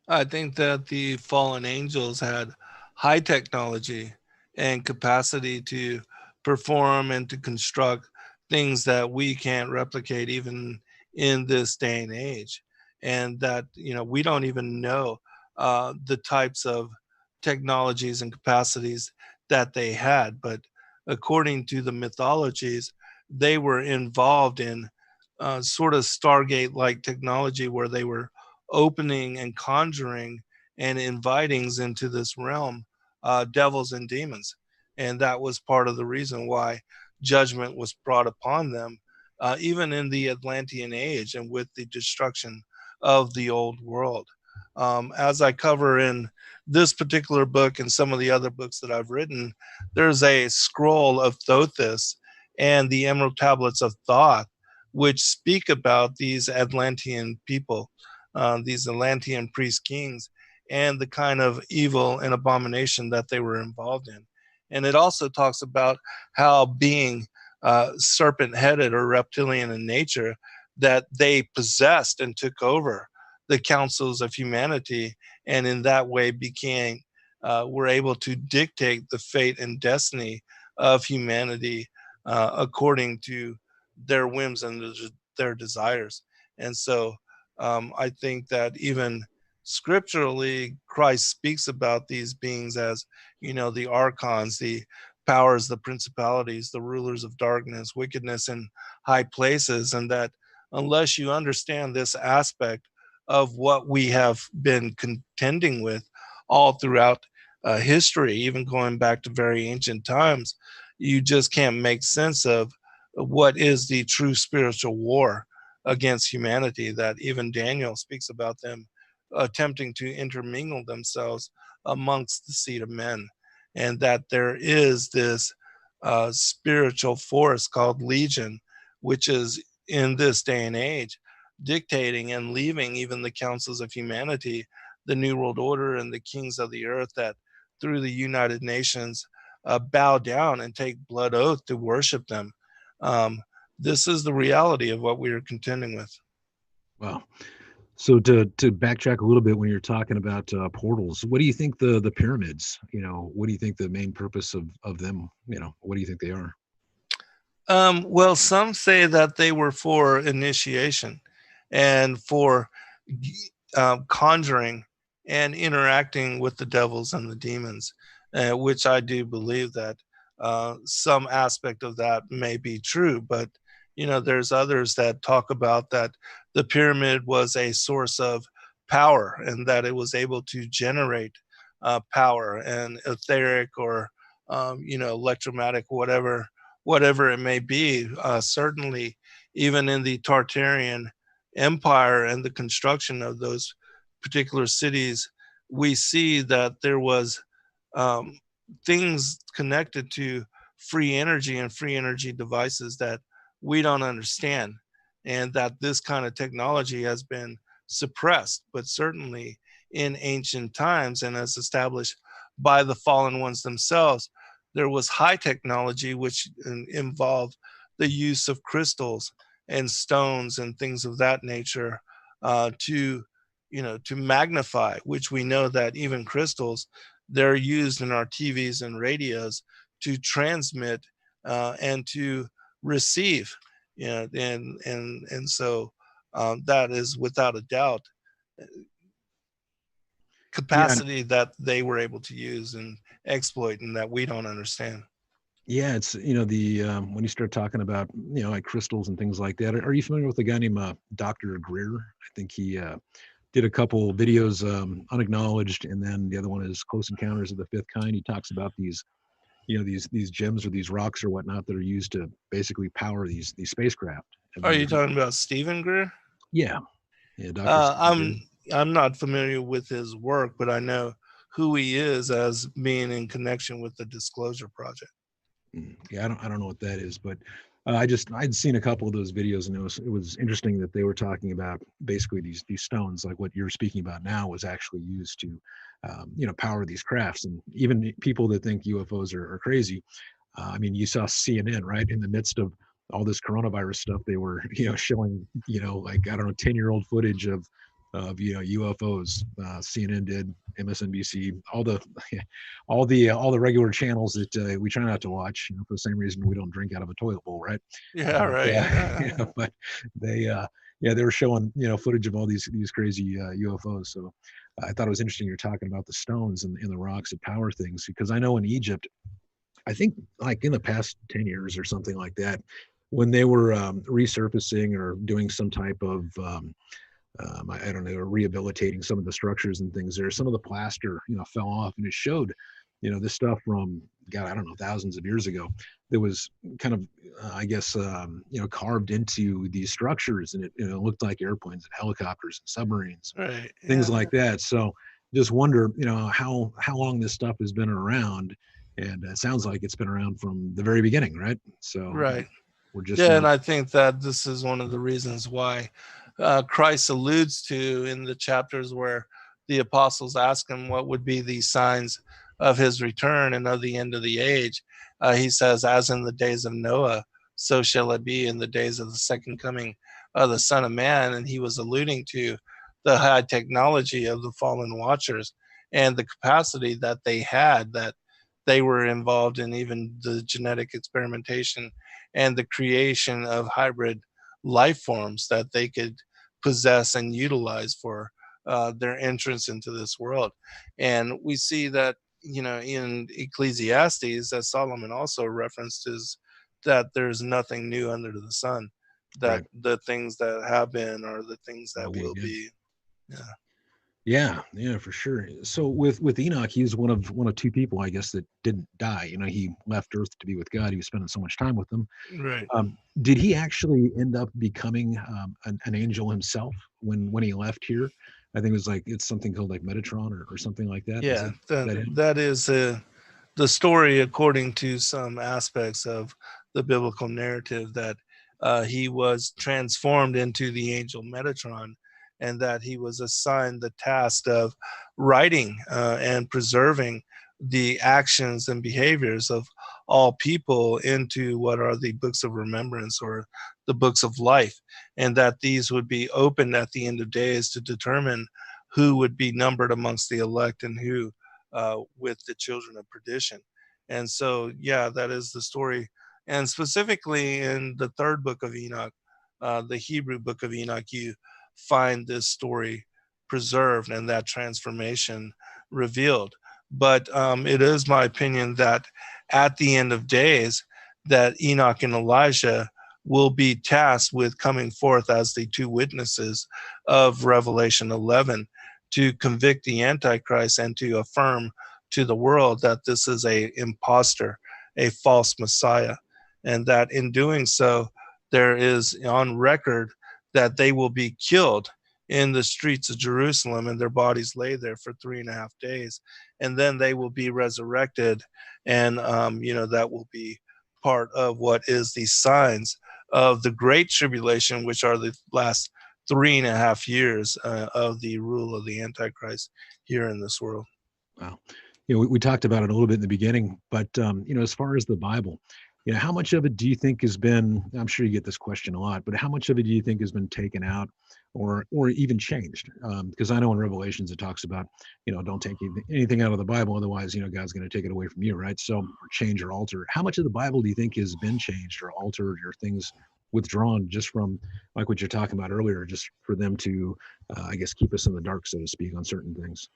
Speaker 1: I think that the fallen angels had high technology and capacity to perform and to construct things that we can't replicate even in this day and age. And that, we don't even know the types of technologies and capacities that they had. But according to the mythologies, they were involved in sort of Stargate like technology where they were opening and conjuring and invitings into this realm devils and demons. And that was part of the reason why judgment was brought upon them, even in the Atlantean age and with the destruction of the old world. As I cover in this particular book and some of the other books that I've written, there's a scroll of Thothis and the Emerald Tablets of Thoth, which speak about these Atlantean people, these Atlantean priest kings, and the kind of evil and abomination that they were involved in. And it also talks about how, being serpent headed or reptilian in nature, that they possessed and took over the councils of humanity, and in that way became were able to dictate the fate and destiny of humanity according to their whims and their desires. And so I think that even scripturally, Christ speaks about these beings as, the archons, the powers, the principalities, the rulers of darkness, wickedness in high places, and that unless you understand this aspect of what we have been contending with all throughout history, even going back to very ancient times, you just can't make sense of what is the true spiritual war against humanity, that even Daniel speaks about them attempting to intermingle themselves amongst the seed of men, and that there is this spiritual force called Legion, which is in this day and age dictating and leaving even the councils of humanity, the New World Order, and the kings of the earth that through the United Nations bow down and take blood oath to worship them. Um, this is the reality of what we are contending with.
Speaker 2: Wow. So to backtrack a little bit, when you're talking about portals, what do you think the pyramids? What do you think the main purpose of them? What do you think they are?
Speaker 1: Well, some say that they were for initiation and for conjuring and interacting with the devils and the demons, which I do believe that some aspect of that may be true. But, there's others that talk about that the pyramid was a source of power and that it was able to generate power and etheric or, electromagnetic, whatever it may be. Certainly, even in the Tartarian Empire and the construction of those particular cities, we see that there was um, things connected to free energy and free energy devices that we don't understand, and that this kind of technology has been suppressed. But certainly in ancient times, and as established by the fallen ones themselves, there was high technology which involved the use of crystals and stones and things of that nature to to magnify, which we know that even crystals, they're used in our TVs and radios to transmit and to receive. And so that is without a doubt
Speaker 2: Yeah,
Speaker 1: capacity that they were able to use and exploit and that we don't understand.
Speaker 2: Yeah, it's the when you start talking about like crystals and things like that. Are you familiar with a guy named Dr. Greer? I think he did a couple videos, unacknowledged, and then the other one is Close Encounters of the Fifth Kind. He talks about these these gems or these rocks or whatnot that are used to basically power these spacecraft. Have
Speaker 1: Are
Speaker 2: you
Speaker 1: you
Speaker 2: heard?
Speaker 1: talking about Stephen Greer?
Speaker 2: Yeah, yeah, Dr.
Speaker 1: Uh,
Speaker 2: Stephen Greer.
Speaker 1: I'm I'm not familiar with his work, but I know who he is as being in connection with the Disclosure Project.
Speaker 2: Yeah, I don't know what that is, but I'd seen a couple of those videos, and it was interesting that they were talking about basically these stones, like what you're speaking about now, was actually used to power these crafts. And even people that think UFOs are crazy, I mean, you saw CNN, right, in the midst of all this coronavirus stuff, they were showing like, I don't know, 10-year-old footage of UFOs. CNN did, MSNBC, all the all the regular channels that we try not to watch, for the same reason we don't drink out of a toilet bowl, right?
Speaker 1: Yeah,
Speaker 2: But
Speaker 1: right.
Speaker 2: but they yeah, they were showing footage of all these crazy UFOs. So I thought it was interesting you're talking about the stones and the rocks that power things, because I know in Egypt, I think like in the past 10 years or something like that, when they were resurfacing or doing some type of I don't know, rehabilitating some of the structures and things there, some of the plaster, fell off, and it showed, this stuff from, God, I don't know, thousands of years ago that was kind of, I guess, carved into these structures, and it looked like airplanes and helicopters and submarines,
Speaker 1: Right.
Speaker 2: things
Speaker 1: Yeah.
Speaker 2: like that. So just wonder, how long this stuff has been around, and it sounds like it's been around from the very beginning, right? So
Speaker 1: Right.
Speaker 2: we're just
Speaker 1: Yeah,
Speaker 2: now.
Speaker 1: and I think that this is one of the reasons why Christ alludes to in the chapters where the apostles ask him what would be the signs of his return and of the end of the age. He says, "As in the days of Noah, so shall it be in the days of the second coming of the Son of Man." And he was alluding to the high technology of the fallen watchers and the capacity that they had, that they were involved in even the genetic experimentation and the creation of hybrid life forms that they could possess and utilize for their entrance into this world. And we see that, in Ecclesiastes, that Solomon also referenced, is that there's nothing new under the sun, that
Speaker 2: Right.
Speaker 1: the things that have been are the things
Speaker 2: Will
Speaker 1: that
Speaker 2: be
Speaker 1: will
Speaker 2: again.
Speaker 1: be. Yeah.
Speaker 2: Yeah, yeah, for sure. So with Enoch, he's one of two people, I guess, that didn't die. He left Earth to be with God. He was spending so much time with them.
Speaker 1: Right.
Speaker 2: Did he actually end up becoming an angel himself when he left here? I think it was like, it's something called like Metatron or something like that. Is
Speaker 1: Yeah.
Speaker 2: that him?
Speaker 1: That is the story according to some aspects of the biblical narrative, that he was transformed into the angel Metatron, and that he was assigned the task of writing and preserving the actions and behaviors of all people into what are the books of remembrance, or the books of life, and that these would be opened at the end of days to determine who would be numbered amongst the elect and who with the children of perdition. And so, yeah, that is the story. And specifically in the third book of Enoch, the Hebrew book of Enoch, you find this story preserved and that transformation revealed. But it is my opinion that at the end of days, that Enoch and Elijah will be tasked with coming forth as the two witnesses of Revelation 11 to convict the Antichrist and to affirm to the world that this is a impostor, a false Messiah, and that in doing so, there is on record that they will be killed in the streets of Jerusalem, and their bodies lay there for 3.5 days, and then they will be resurrected, and that will be part of what is the signs of the great tribulation, which are the last 3.5 years of the rule of the Antichrist here in this world.
Speaker 2: Wow. We talked about it a little bit in the beginning, but as far as the Bible, how much of it do you think has been? I'm sure you get this question a lot, but how much of it do you think has been taken out, or even changed? Because I know in Revelations it talks about, don't take anything out of the Bible, otherwise, God's going to take it away from you, right? So, or change or alter. How much of the Bible do you think has been changed or altered, or things withdrawn just from, like what you're talking about earlier, just for them to, I guess, keep us in the dark, so to speak, on certain things?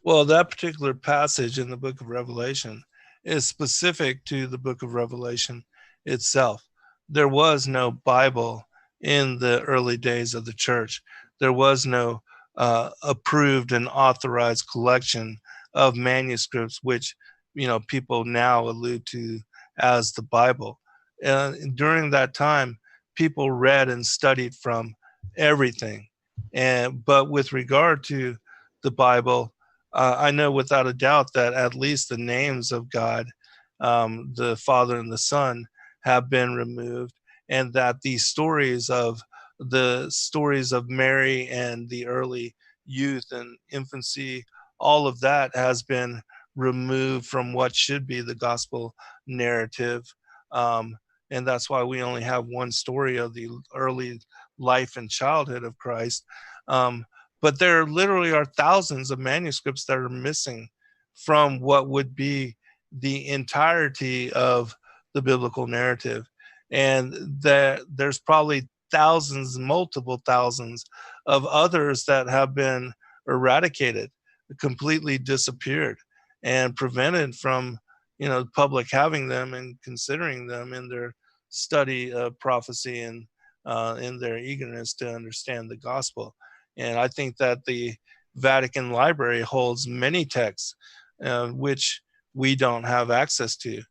Speaker 1: Well, that particular passage in the book of Revelation is specific to the book of Revelation itself. There was no Bible in the early days of the church. There was no approved and authorized collection of manuscripts, which people now allude to as the Bible. During that time, people read and studied from everything. But with regard to the Bible, I know without a doubt that at least the names of God, the Father and the Son, have been removed, and that the stories of Mary and the early youth and infancy, all of that has been removed from what should be the gospel narrative. Um, and that's why we only have one story of the early life and childhood of Christ. Um, but there literally are thousands of manuscripts that are missing from what would be the entirety of the biblical narrative. And there's probably thousands, multiple thousands of others that have been eradicated, completely disappeared, and prevented from the public having them and considering them in their study of prophecy and in their eagerness to understand the gospel. And I think that the Vatican Library holds many texts which we don't have access to.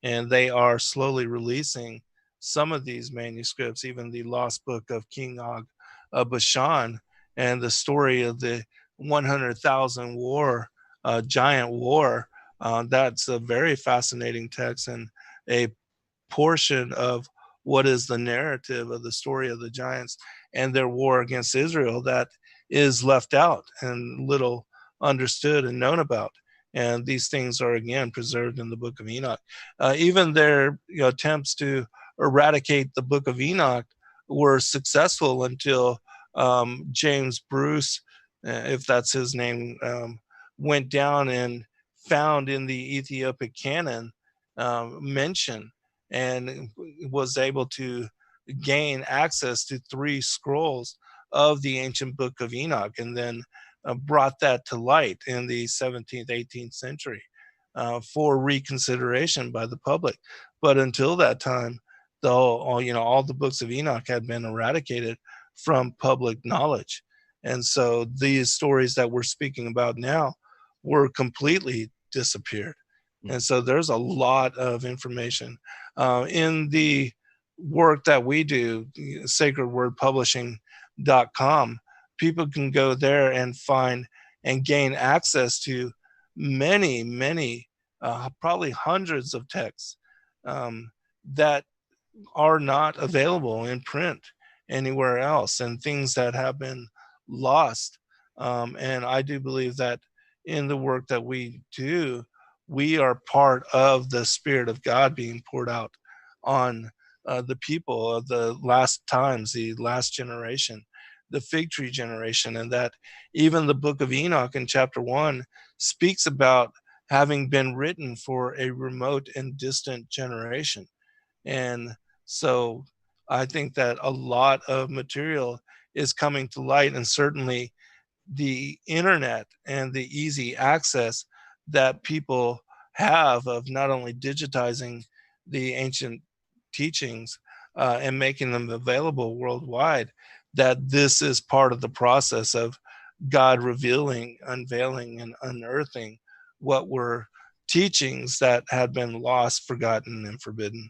Speaker 1: And they are slowly releasing some of these manuscripts, even the lost book of King Og of Bashan and the story of the 100,000 war, giant war. That's a very fascinating text and a portion of what is the narrative of the story of the giants and their war against Israel that is left out and little understood and known about. And these things are again preserved in the Book of Enoch. Even their attempts to eradicate the Book of Enoch were successful until James Bruce, if that's his name, went down and found in the Ethiopic canon mention and was able to gain access to 3 scrolls of the ancient Book of Enoch, and then brought that to light in the 17th, 18th century for reconsideration by the public. But until that time, all the books of Enoch had been eradicated from public knowledge, and so these stories that we're speaking about now were completely disappeared. And so there's a lot of information in the work that we do, sacredwordpublishing.com. People can go there and find and gain access to many, many, probably hundreds of texts that are not available in print anywhere else, and things that have been lost. And I do believe that in the work that we do, we are part of the Spirit of God being poured out on the people of the last times, the last generation, the fig tree generation, and that even the Book of Enoch in chapter 1 speaks about having been written for a remote and distant generation. And so I think that a lot of material is coming to light, and certainly the internet and the easy access that people have of not only digitizing the ancient teachings and making them available worldwide, that this is part of the process of God revealing, unveiling, and unearthing what were teachings that had been lost, forgotten, and forbidden.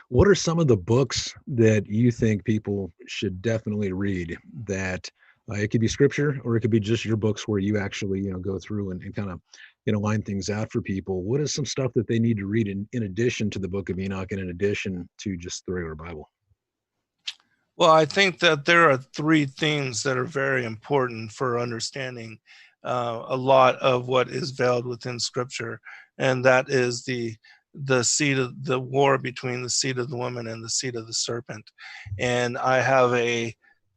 Speaker 2: What are some of the books that you think people should definitely read? That it could be scripture, or it could be just your books where you actually, go through and kind of, line things out for people. What is some stuff that they need to read in addition to the Book of Enoch and in addition to just the regular Bible?
Speaker 1: Well, I think that there are 3 things that are very important for understanding a lot of what is veiled within Scripture, and that is the seed of the war between the seed of the woman and the seed of the serpent. And I have a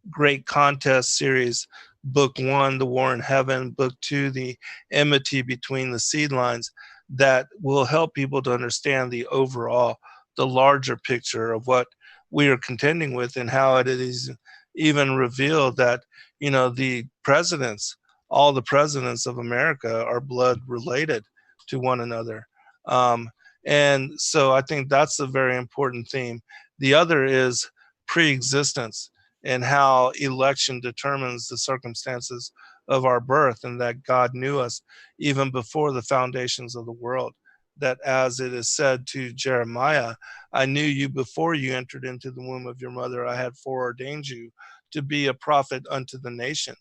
Speaker 1: great contest series. Book 1, The War in Heaven. Book 2, The Enmity Between the Seed Lines, that will help people to understand the overall, the larger picture of what we are contending with, and how it is even revealed that the presidents, all the presidents of America, are blood related to one another. Um, And so I think that's a very important theme. The other is pre-existence, and how election determines the circumstances of our birth, and that God knew us even before the foundations of the world. That, as it is said to Jeremiah, I knew you before you entered into the womb of your mother. I had foreordained you to be a prophet unto the nation.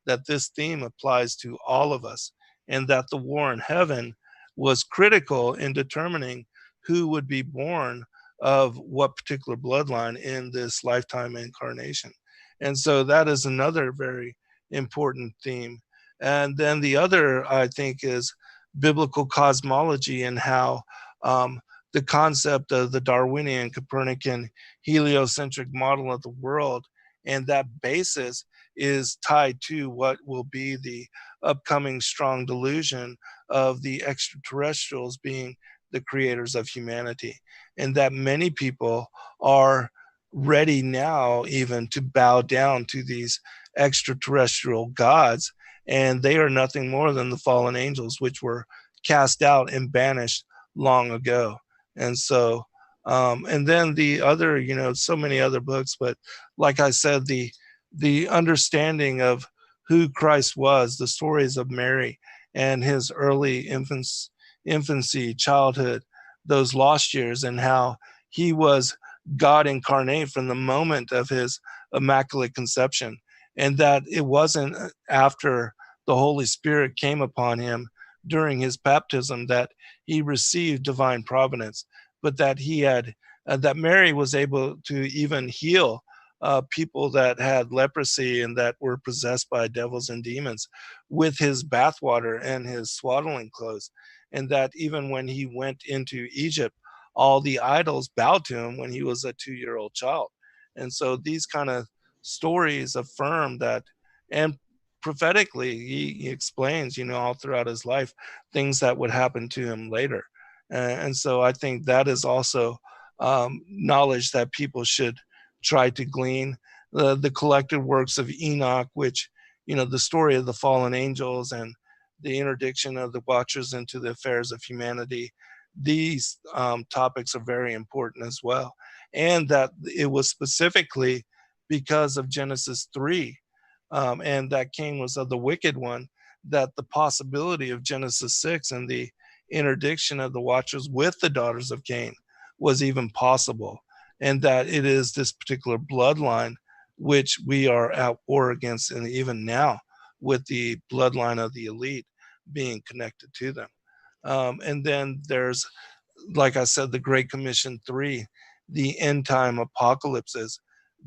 Speaker 1: That this theme applies to all of us, and that the war in heaven was critical in determining who would be born of what particular bloodline in this lifetime incarnation. And so that is another very important theme. And then the other, I think, is biblical cosmology, and how um, the concept of the Darwinian Copernican heliocentric model of the world, and that basis is tied to what will be the upcoming strong delusion of the extraterrestrials being the creators of humanity, and that many people are ready now even to bow down to these extraterrestrial gods, and they are nothing more than the fallen angels, which were cast out and banished long ago. And so and then the other, so many other books, but like I said, the understanding of who Christ was, the stories of Mary and his early infancy, childhood, those lost years, and how he was God incarnate from the moment of his immaculate conception, and that it wasn't after the Holy Spirit came upon him during his baptism that he received divine providence, but that he had that Mary was able to even heal people that had leprosy and that were possessed by devils and demons with his bathwater and his swaddling clothes. And that even when he went into Egypt, all the idols bowed to him when he was a 2-year-old child. And so these kind of stories affirm that, and prophetically, he explains, all throughout his life, things that would happen to him later. And so I think that is also knowledge that people should try to glean. The collected works of Enoch, which, the story of the fallen angels and the interdiction of the watchers into the affairs of humanity, these topics are very important as well. And that it was specifically because of Genesis 3, and that Cain was of the wicked one, that the possibility of Genesis 6 and the interdiction of the watchers with the daughters of Cain was even possible. And that it is this particular bloodline which we are at war against, and even now with the bloodline of the elite being connected to them. And then there's, like I said, the Great Commission 3, the end time apocalypses.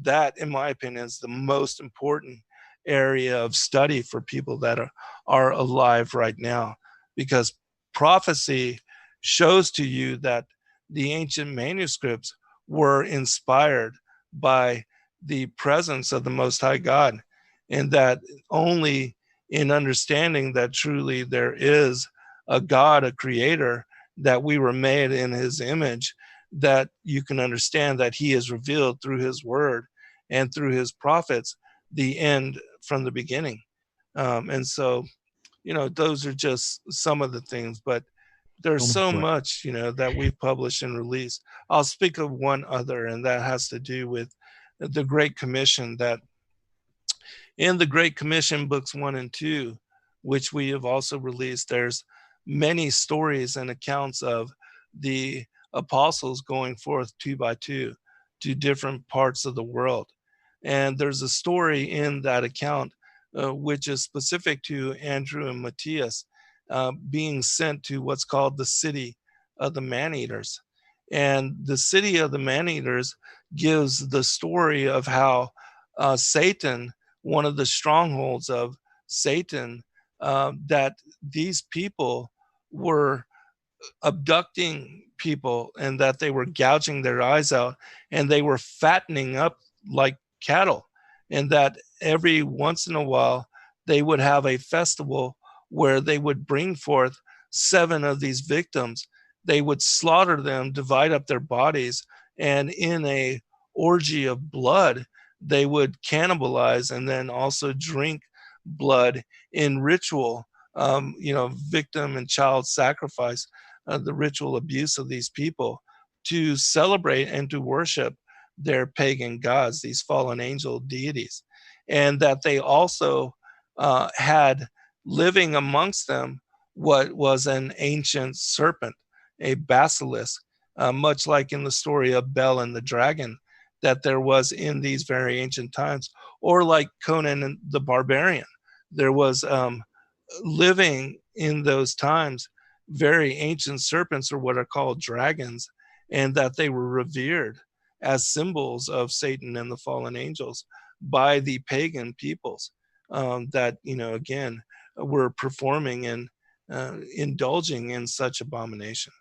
Speaker 1: That, in my opinion, is the most important area of study for people that are alive right now, because prophecy shows to you that the ancient manuscripts were inspired by the presence of the Most High God, and that only in understanding that truly there is a God, a creator, that we were made in his image, that you can understand that he has revealed through his word and through his prophets the end from the beginning. And so, those are just some of the things, but there's so much, that we've published and released. I'll speak of one other, and that has to do with the Great Commission. That in the Great Commission books 1 and 2, which we have also released, there's many stories and accounts of the apostles going forth 2 by 2 to different parts of the world. And there's a story in that account which is specific to Andrew and Matthias being sent to what's called the city of the man-eaters. And the city of the man-eaters gives the story of how Satan, one of the strongholds of Satan, that these people were abducting people, and that they were gouging their eyes out, and they were fattening up like cattle, and that every once in a while they would have a festival where they would bring forth 7 of these victims. They would slaughter them, divide up their bodies, and in a orgy of blood they would cannibalize and then also drink blood in ritual, victim and child sacrifice the ritual abuse of these people to celebrate and to worship their pagan gods, these fallen angel deities, and that they also had living amongst them what was an ancient serpent, a basilisk, much like in the story of Bel and the dragon, that there was in these very ancient times, or like Conan and the Barbarian. There was living in those times very ancient serpents, or what are called dragons, and that they were revered as symbols of Satan and the fallen angels by the pagan peoples that, again, were performing and indulging in such abomination.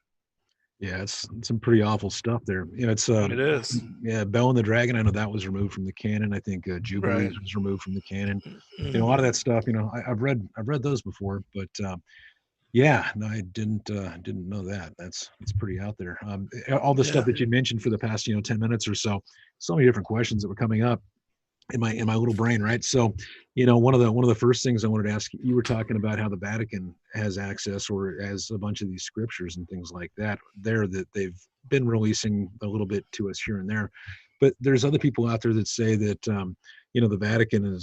Speaker 2: Yeah, it's some pretty awful stuff there. It's
Speaker 1: It is.
Speaker 2: yeah, Bell and the Dragon. I know that was removed from the canon. I think
Speaker 1: Right.
Speaker 2: Jubilees was removed from the canon. A lot of
Speaker 1: Mhm.
Speaker 2: that stuff. I've read those before, but yeah, no, I didn't know that. That's pretty out there. All the stuff
Speaker 1: Yeah.
Speaker 2: that you mentioned for the past 10 minutes or so. So many different questions that were coming up in my little brain, right? So, one of the first things I wanted to ask you, you were talking about how the Vatican has access or has a bunch of these scriptures and things like that there that they've been releasing a little bit to us here and there. But there's other people out there that say that the Vatican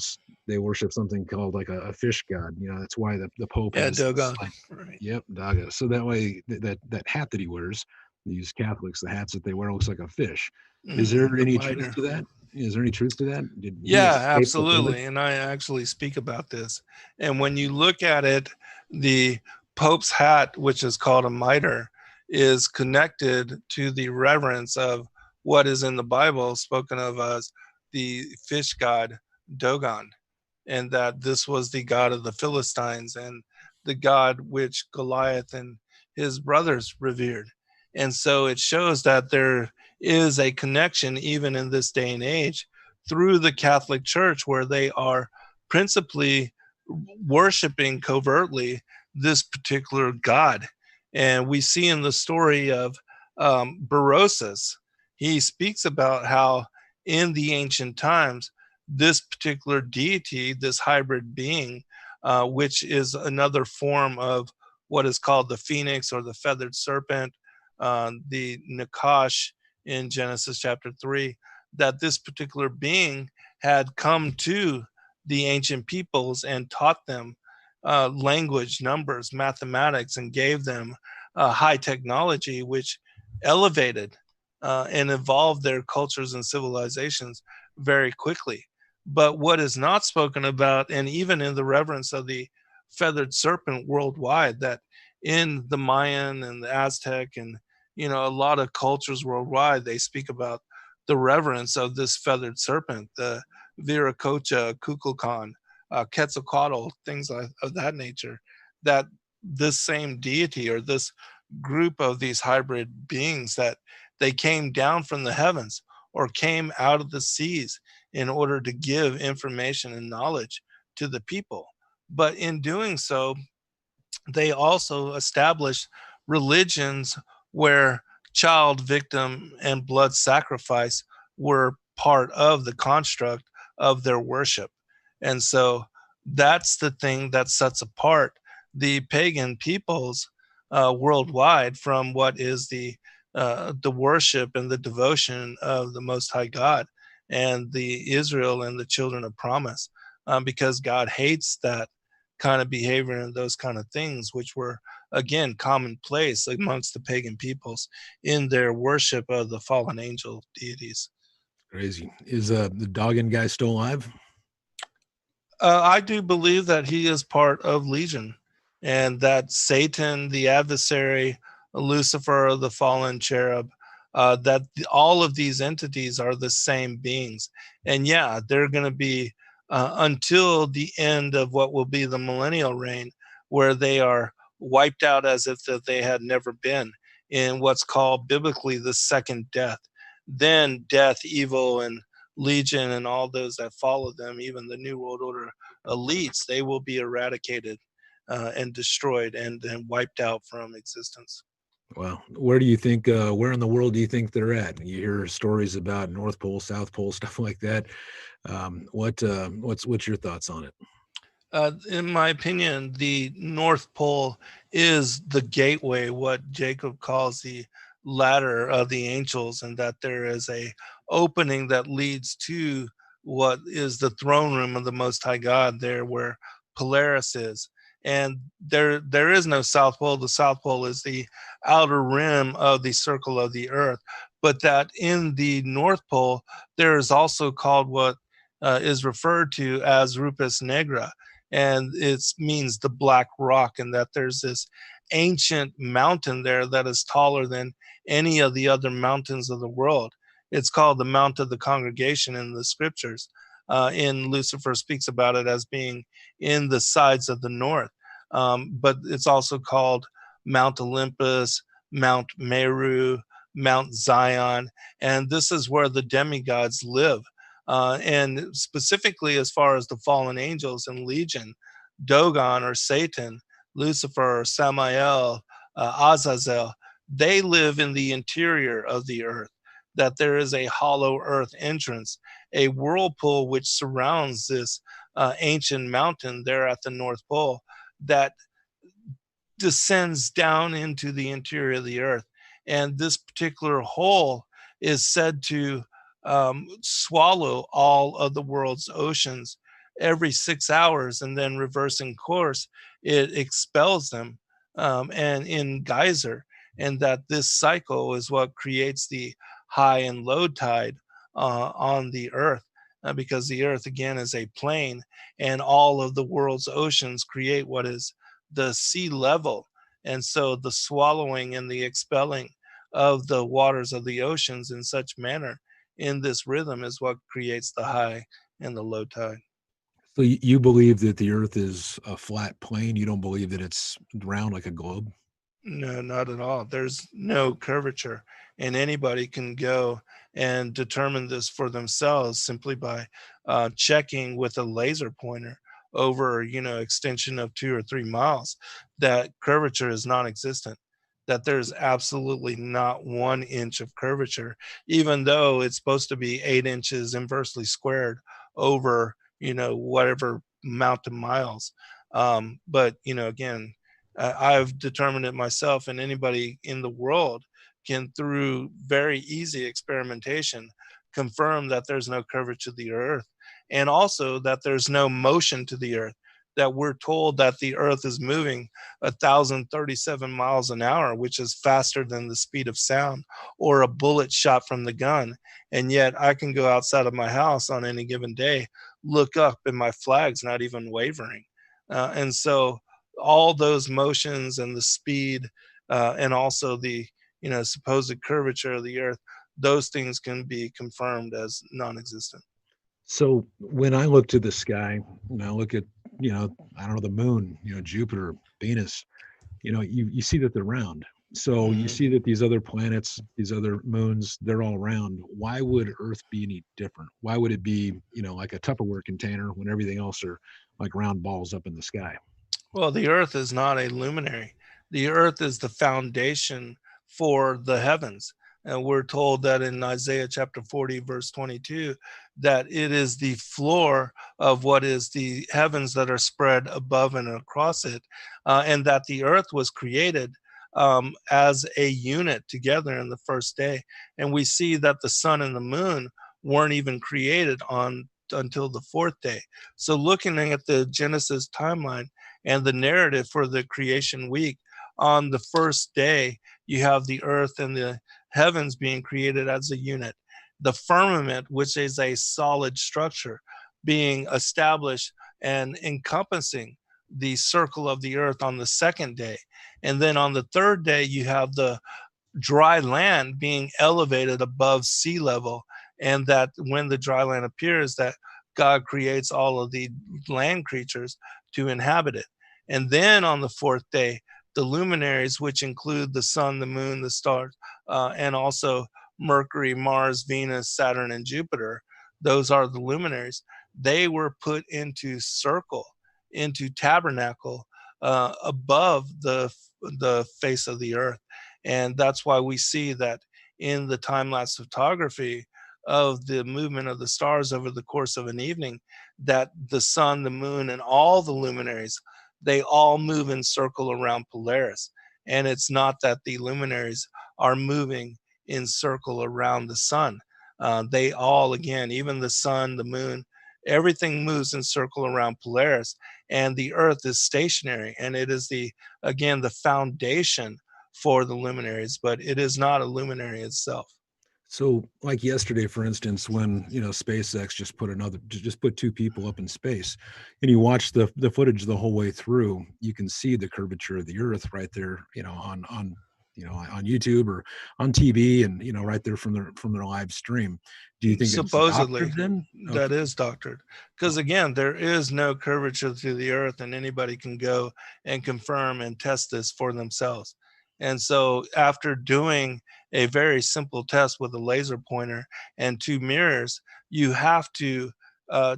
Speaker 2: they worship something called like a fish god. That's why the Pope
Speaker 1: Yeah,
Speaker 2: has this,
Speaker 1: Dogon.
Speaker 2: like,
Speaker 1: Right.
Speaker 2: yep, Daga. So that way that hat that he wears, these Catholics, the hats that they wear looks like a fish. Is there
Speaker 1: The
Speaker 2: any truth
Speaker 1: miter.
Speaker 2: to that? Is there any truth to that? Did he
Speaker 1: Yeah,
Speaker 2: escape the purge?
Speaker 1: absolutely. And I actually speak about this. And when you look at it, the Pope's hat, which is called a mitre, is connected to the reverence of what is in the Bible spoken of as the fish god Dogon, and that this was the god of the Philistines and the god which Goliath and his brothers revered. And so it shows that there is a connection, even in this day and age, through the Catholic Church, where they are principally worshiping covertly this particular god. And we see in the story of Berosus, he speaks about how in the ancient times, this particular deity, this hybrid being, which is another form of what is called the phoenix or the feathered serpent, the Nakash in Genesis chapter 3, that this particular being had come to the ancient peoples and taught them language, numbers, mathematics, and gave them high technology, which elevated and evolved their cultures and civilizations very quickly. But what is not spoken about, and even in the reverence of the feathered serpent worldwide, that in the Mayan and the Aztec and a lot of cultures worldwide, they speak about the reverence of this feathered serpent, the Viracocha, Kukulkan, Quetzalcoatl, things of that nature. That this same deity or this group of these hybrid beings, that they came down from the heavens or came out of the seas in order to give information and knowledge to the people. But in doing so, they also established religions where child victim and blood sacrifice were part of the construct of their worship. And so that's the thing that sets apart the pagan peoples worldwide from what is the worship and the devotion of the Most High God and the Israel and the children of promise, because God hates that kind of behavior and those kind of things, which were again commonplace amongst the pagan peoples in their worship of the fallen angel deities.
Speaker 2: Crazy. Is the Doggin guy still alive?
Speaker 1: I do believe that he is part of Legion, and that Satan, the adversary, Lucifer, the fallen cherub, that all of these entities are the same beings. And yeah, they're going to be until the end of what will be the millennial reign, where they are wiped out as if that they had never been in what's called biblically the second death. Then death, evil, and Legion and all those that follow them, even the New World Order elites, they will be eradicated and destroyed and wiped out from existence.
Speaker 2: Well, where do you think? Where in the world do you think they're at? You hear stories about North Pole, South Pole, stuff like that. What's your thoughts on it?
Speaker 1: In my opinion, the North Pole is the gateway, what Jacob calls the ladder of the angels, and that there is a opening that leads to what is the throne room of the Most High God, there where Polaris is. And there is no South Pole. The South Pole is the outer rim of the circle of the Earth. But that in the North Pole, there is also called what is referred to as Rupus Negra, and it means the black rock, and that there's this ancient mountain there that is taller than any of the other mountains of the world. It's called the Mount of the Congregation in the scriptures. In Lucifer speaks about it as being in the sides of the north, but it's also called Mount Olympus, Mount Meru, Mount Zion, and this is where the demigods live. And specifically, as far as the fallen angels and legion, Dogon or Satan, Lucifer or Samael, Azazel, they live in the interior of the earth, that there is a hollow earth entrance, a whirlpool which surrounds this ancient mountain there at the North Pole that descends down into the interior of the earth. And this particular hole is said to swallow all of the world's oceans every 6 hours, and then reversing course, it expels them and in geyser. And that this cycle is what creates the high and low tide on the earth. Because the earth again is a plane, and all of the world's oceans create what is the sea level. And so the swallowing and the expelling of the waters of the oceans in such manner in this rhythm is what creates the high and the low tide.
Speaker 2: So you believe that the Earth is a flat plane? You don't believe that it's round like a globe?
Speaker 1: No, not at all. There's no curvature, and anybody can go and determine this for themselves simply by checking with a laser pointer over, extension of 2 or 3 miles. That curvature is non-existent. That there's absolutely not 1 inch of curvature, even though it's supposed to be 8 inches inversely squared over, whatever amount of miles. But again, I've determined it myself, and anybody in the world can, through very easy experimentation, confirm that there's no curvature to the earth, and also that there's no motion to the earth. That we're told that the earth is moving 1,037 miles an hour, which is faster than the speed of sound or a bullet shot from the gun. And yet I can go outside of my house on any given day, look up, and my flag's not even wavering. And so all those motions and the speed and also the supposed curvature of the earth, those things can be confirmed as non-existent.
Speaker 2: So when I look to the sky and I look at, I don't know, the moon, Jupiter, Venus, you see that they're round. So you
Speaker 1: Mhm.
Speaker 2: see that these other planets, these other moons, they're all round. Why would Earth be any different? Why would it be, like a Tupperware container when everything else are like round balls up in the sky?
Speaker 1: Well, the earth is not a luminary. The earth is the foundation for the heavens. And we're told that in Isaiah chapter 40, verse 22, that it is the floor of what is the heavens that are spread above and across it, and that the earth was created as a unit together in the first day. And we see that the sun and the moon weren't even created on until the fourth day. So looking at the Genesis timeline, and the narrative for the creation week, on the first day, you have the earth and the heavens being created as a unit. The firmament, which is a solid structure, being established and encompassing the circle of the earth on the second day. And then on the third day, you have the dry land being elevated above sea level, and that when the dry land appears, that God creates all of the land creatures to inhabit it. And then on the fourth day, the luminaries, which include the sun, the moon, the stars, and also Mercury, Mars, Venus, Saturn, and Jupiter, those are the luminaries. They were put into circle, into tabernacle above the face of the earth. And that's why we see that in the time lapse photography of the movement of the stars over the course of an evening, that the sun, the moon, and all the luminaries, they all move in circle around Polaris. And it's not that the luminaries are moving in circle around the sun. They all, again, even the sun, the moon, everything moves in circle around Polaris, and the Earth is stationary. And it is again, the foundation for the luminaries, but it is not a luminary itself.
Speaker 2: So, like yesterday, for instance, when SpaceX just put two people up in space, and you watch the footage the whole way through, you can see the curvature of the Earth right there, on YouTube or on TV, and right there from their live stream. Do you think it's
Speaker 1: Supposedly,
Speaker 2: doctored then?
Speaker 1: that
Speaker 2: Okay.
Speaker 1: is doctored. Because again, there is no curvature to the Earth, and anybody can go and confirm and test this for themselves. And so, after doing a very simple test with a laser pointer and two mirrors, you have to uh,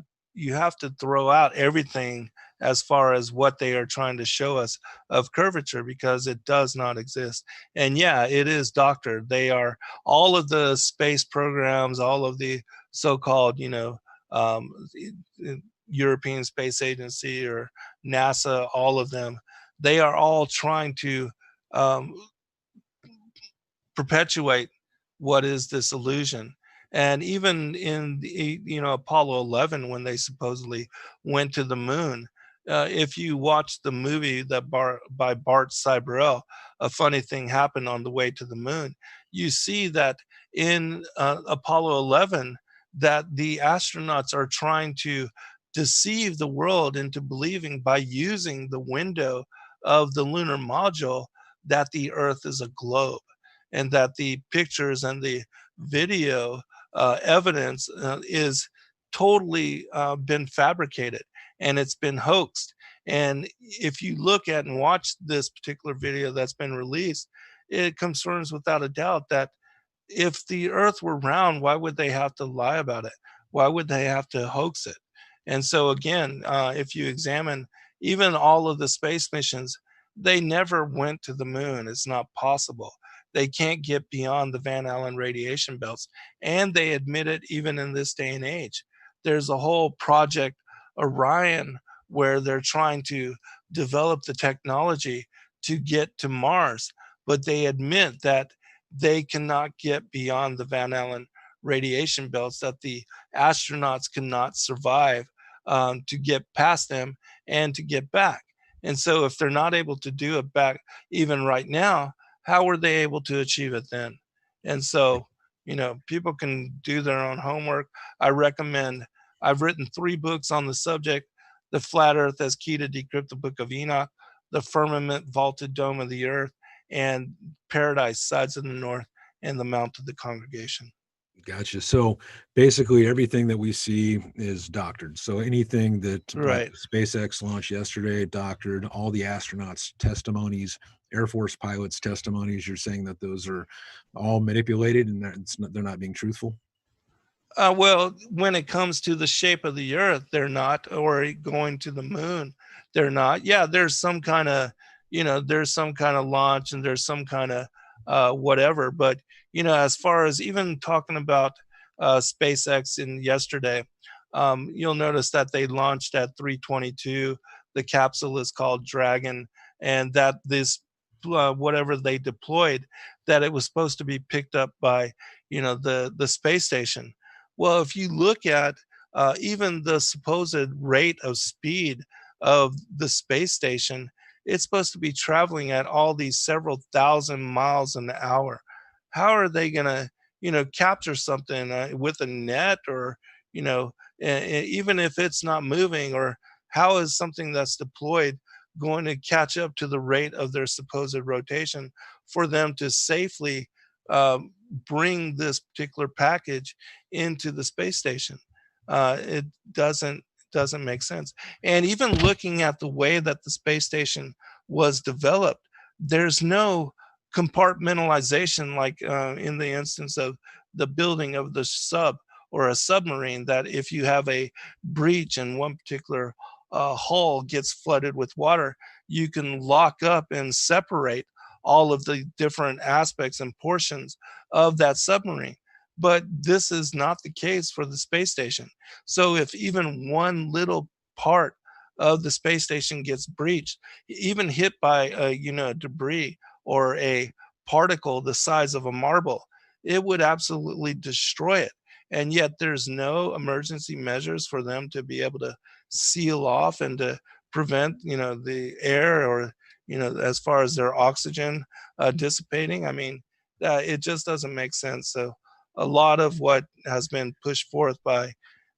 Speaker 1: throw out everything as far as what they are trying to show us of curvature, because it does not exist. And yeah, it is doctored. They are all of the space programs, all of the so-called, um, European Space Agency or NASA, all of them, they are all trying to um, perpetuate what is this illusion. And even in the Apollo 11, when they supposedly went to the moon, if you watch the movie by Bart Cyberell, A Funny Thing Happened on the Way to the Moon, you see that in Apollo 11, that the astronauts are trying to deceive the world into believing, by using the window of the lunar module, that the Earth is a globe, and that the pictures and the video evidence is totally been fabricated, and it's been hoaxed. And if you look at and watch this particular video that's been released, it confirms without a doubt that if the earth were round, why would they have to lie about it? Why would they have to hoax it? And so, again, if you examine even all of the space missions, they never went to the moon. It's not possible. They can't get beyond the Van Allen radiation belts. And they admit it even in this day and age. There's a whole project, Orion, where they're trying to develop the technology to get to Mars, but they admit that they cannot get beyond the Van Allen radiation belts, that the astronauts cannot survive to get past them and to get back. And so, if they're not able to do it back even right now, how were they able to achieve it then? And so, people can do their own homework. I recommend, I've written 3 books on the subject: The Flat Earth as Key to Decrypt the Book of Enoch, The Firmament Vaulted Dome of the Earth, and Paradise, Sides of the North, and The Mount of the Congregation.
Speaker 2: Gotcha. So basically, everything that we see is doctored. So anything that, like
Speaker 1: Right.
Speaker 2: the SpaceX launch yesterday, doctored, all the astronauts' testimonies, Air Force pilots' testimonies, you're saying that those are all manipulated and they're not being truthful?
Speaker 1: Well, when it comes to the shape of the Earth, they're not, or going to the moon, they're not. Yeah, there's some kind of, there's some kind of launch, and there's some kind of whatever. But as far as even talking about SpaceX in yesterday, you'll notice that they launched at 3:22. The capsule is called Dragon, and that this whatever they deployed, that it was supposed to be picked up by the space station. Well, if you look at even the supposed rate of speed of the space station, it's supposed to be traveling at all these several thousand miles an hour. How are they going to, capture something with a net, or, even if it's not moving? Or how is something that's deployed going to catch up to the rate of their supposed rotation for them to safely bring this particular package into the space station? It doesn't make sense. And even looking at the way that the space station was developed, there's no compartmentalization like in the instance of the building of the sub or a submarine, that if you have a breach and one particular hull gets flooded with water, you can lock up and separate all of the different aspects and portions of that submarine. But this is not the case for the space station. So if even one little part of the space station gets breached, even hit by debris or a particle the size of a marble, it would absolutely destroy it. And yet there's no emergency measures for them to be able to seal off and to prevent the air, or as far as their oxygen dissipating. I mean, it just doesn't make sense. So a lot of what has been pushed forth by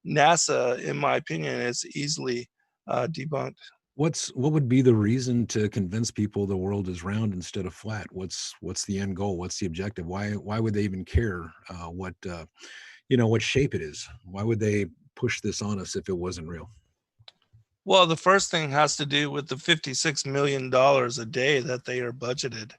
Speaker 1: NASA, in my opinion, is easily debunked.
Speaker 2: What would be the reason to convince people the world is round instead of flat? What's the end goal? What's the objective? Why would they even care what shape it is? Why would they push this on us if it wasn't real?
Speaker 1: Well, the first thing has to do with the $56 million a day that they are budgeted,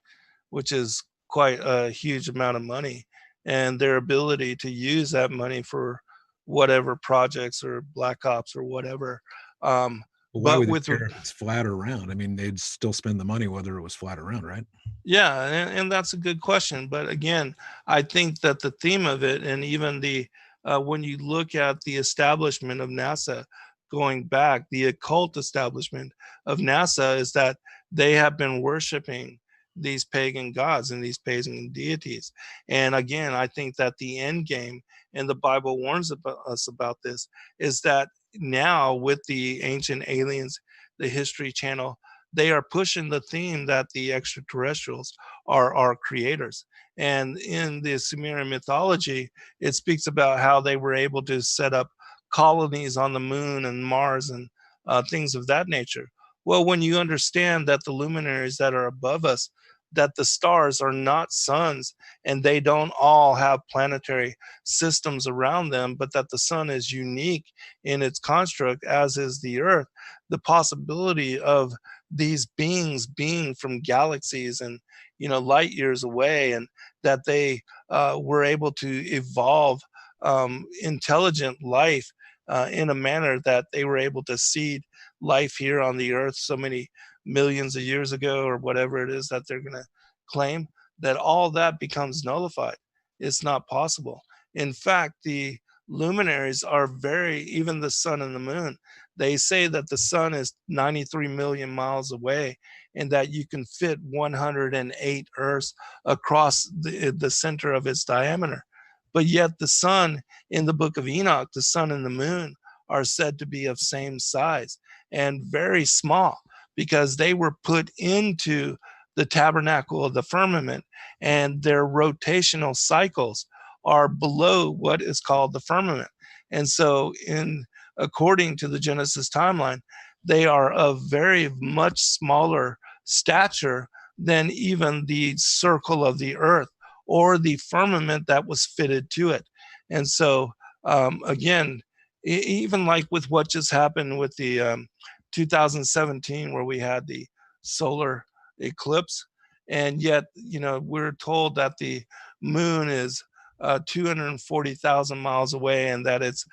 Speaker 1: which is quite a huge amount of money, and their ability to use that money for whatever projects or black ops or whatever. Um,
Speaker 2: But why
Speaker 1: but
Speaker 2: would they
Speaker 1: with
Speaker 2: care if it's flat or round? I mean, they'd still spend the money whether it was flat or round, right?
Speaker 1: Yeah, and that's a good question. But again, I think that the theme of it, and even the when you look at the establishment of NASA going back, the occult establishment of NASA, is that they have been worshiping these pagan gods and these pagan deities. And again, I think that the end game, and the Bible warns about us about this, is that now with the Ancient Aliens, the History Channel, they are pushing the theme that the extraterrestrials are our creators. And in the Sumerian mythology, it speaks about how they were able to set up colonies on the moon and Mars and things of that nature. Well, when you understand that the luminaries that are above us, that the stars are not suns, and they don't all have planetary systems around them, but that the sun is unique in its construct, as is the earth, the possibility of these beings being from galaxies and light years away, and that they were able to evolve intelligent life in a manner that they were able to seed life here on the earth so many millions of years ago, or whatever it is that they're going to claim, that all that becomes nullified. It's not possible. In fact, the luminaries are very, even the sun and the moon, they say that the sun is 93 million miles away, and that you can fit 108 Earths across the center of its diameter. But yet, the sun in the Book of Enoch, the sun and the moon, are said to be of same size and very small, because they were put into the tabernacle of the firmament, and their rotational cycles are below what is called the firmament. And so, in according to the Genesis timeline, they are of very much smaller stature than even the circle of the earth or the firmament that was fitted to it. And so, again, even like with what just happened with the 2017, where we had the solar eclipse, and yet, we're told that the moon is 240,000 miles away, and that it's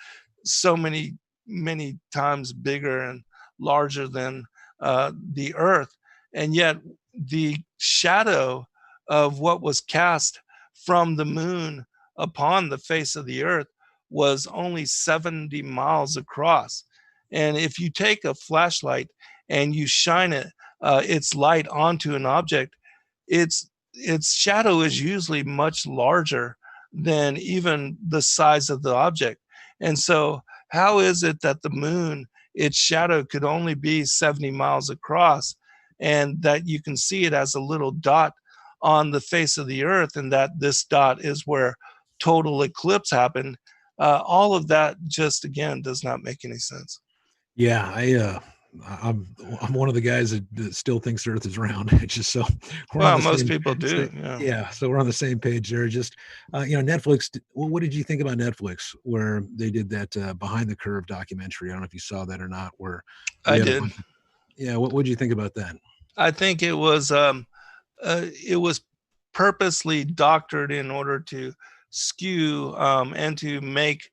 Speaker 1: so many times bigger and larger than the earth. And yet the shadow of what was cast from the moon upon the face of the earth was only 70 miles across. And if you take a flashlight and you shine its light onto an object, its shadow is usually much larger than even the size of the object. And so, how is it that the moon, its shadow could only be 70 miles across, and that you can see it as a little dot on the face of the earth, and that this dot is where total eclipse happened? All of that just, again, does not make any sense.
Speaker 2: Yeah, I'm one of the guys that still thinks the Earth is round. It's just so we're on
Speaker 1: Well,
Speaker 2: the
Speaker 1: most
Speaker 2: same.
Speaker 1: people
Speaker 2: So,
Speaker 1: do. Yeah.
Speaker 2: yeah, so we're on the same page there. Just Netflix. Well, what did you think about Netflix, where they did that behind the curve documentary? I don't know if you saw that or not. Where we
Speaker 1: I
Speaker 2: had a
Speaker 1: did.
Speaker 2: bunch. Yeah, what did you think about that?
Speaker 1: I think it was purposely doctored in order to skew and to make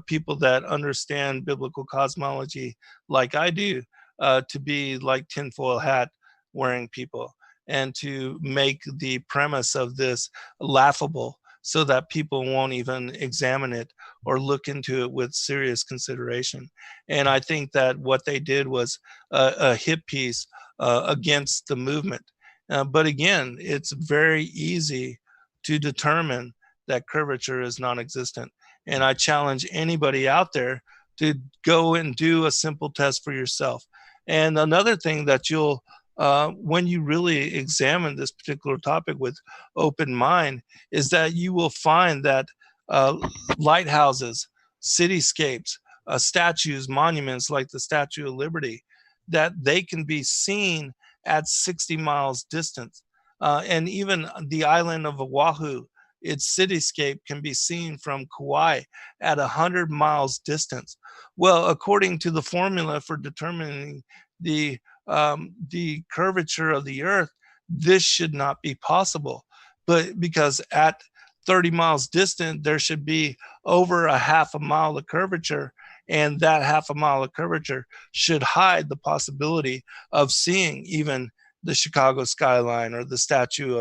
Speaker 1: people that understand biblical cosmology like I do to be like tinfoil hat wearing people, and to make the premise of this laughable, so that people won't even examine it or look into it with serious consideration. And I think that what they did was a hit piece against the movement. But again, it's very easy to determine that curvature is non-existent. And I challenge anybody out there to go and do a simple test for yourself. And another thing that you'll, when you really examine this particular topic with open mind, is that you will find that uh, lighthouses, cityscapes, statues, monuments like the Statue of Liberty, that they can be seen at 60 miles distance. And even the island of Oahu, its cityscape can be seen from Kauai at 100 miles distance. Well, according to the formula for determining the curvature of the Earth, this should not be possible. But because at 30 miles distant, there should be over a half a mile of curvature, and that half a mile of curvature should hide the possibility of seeing even the Chicago skyline or the Statue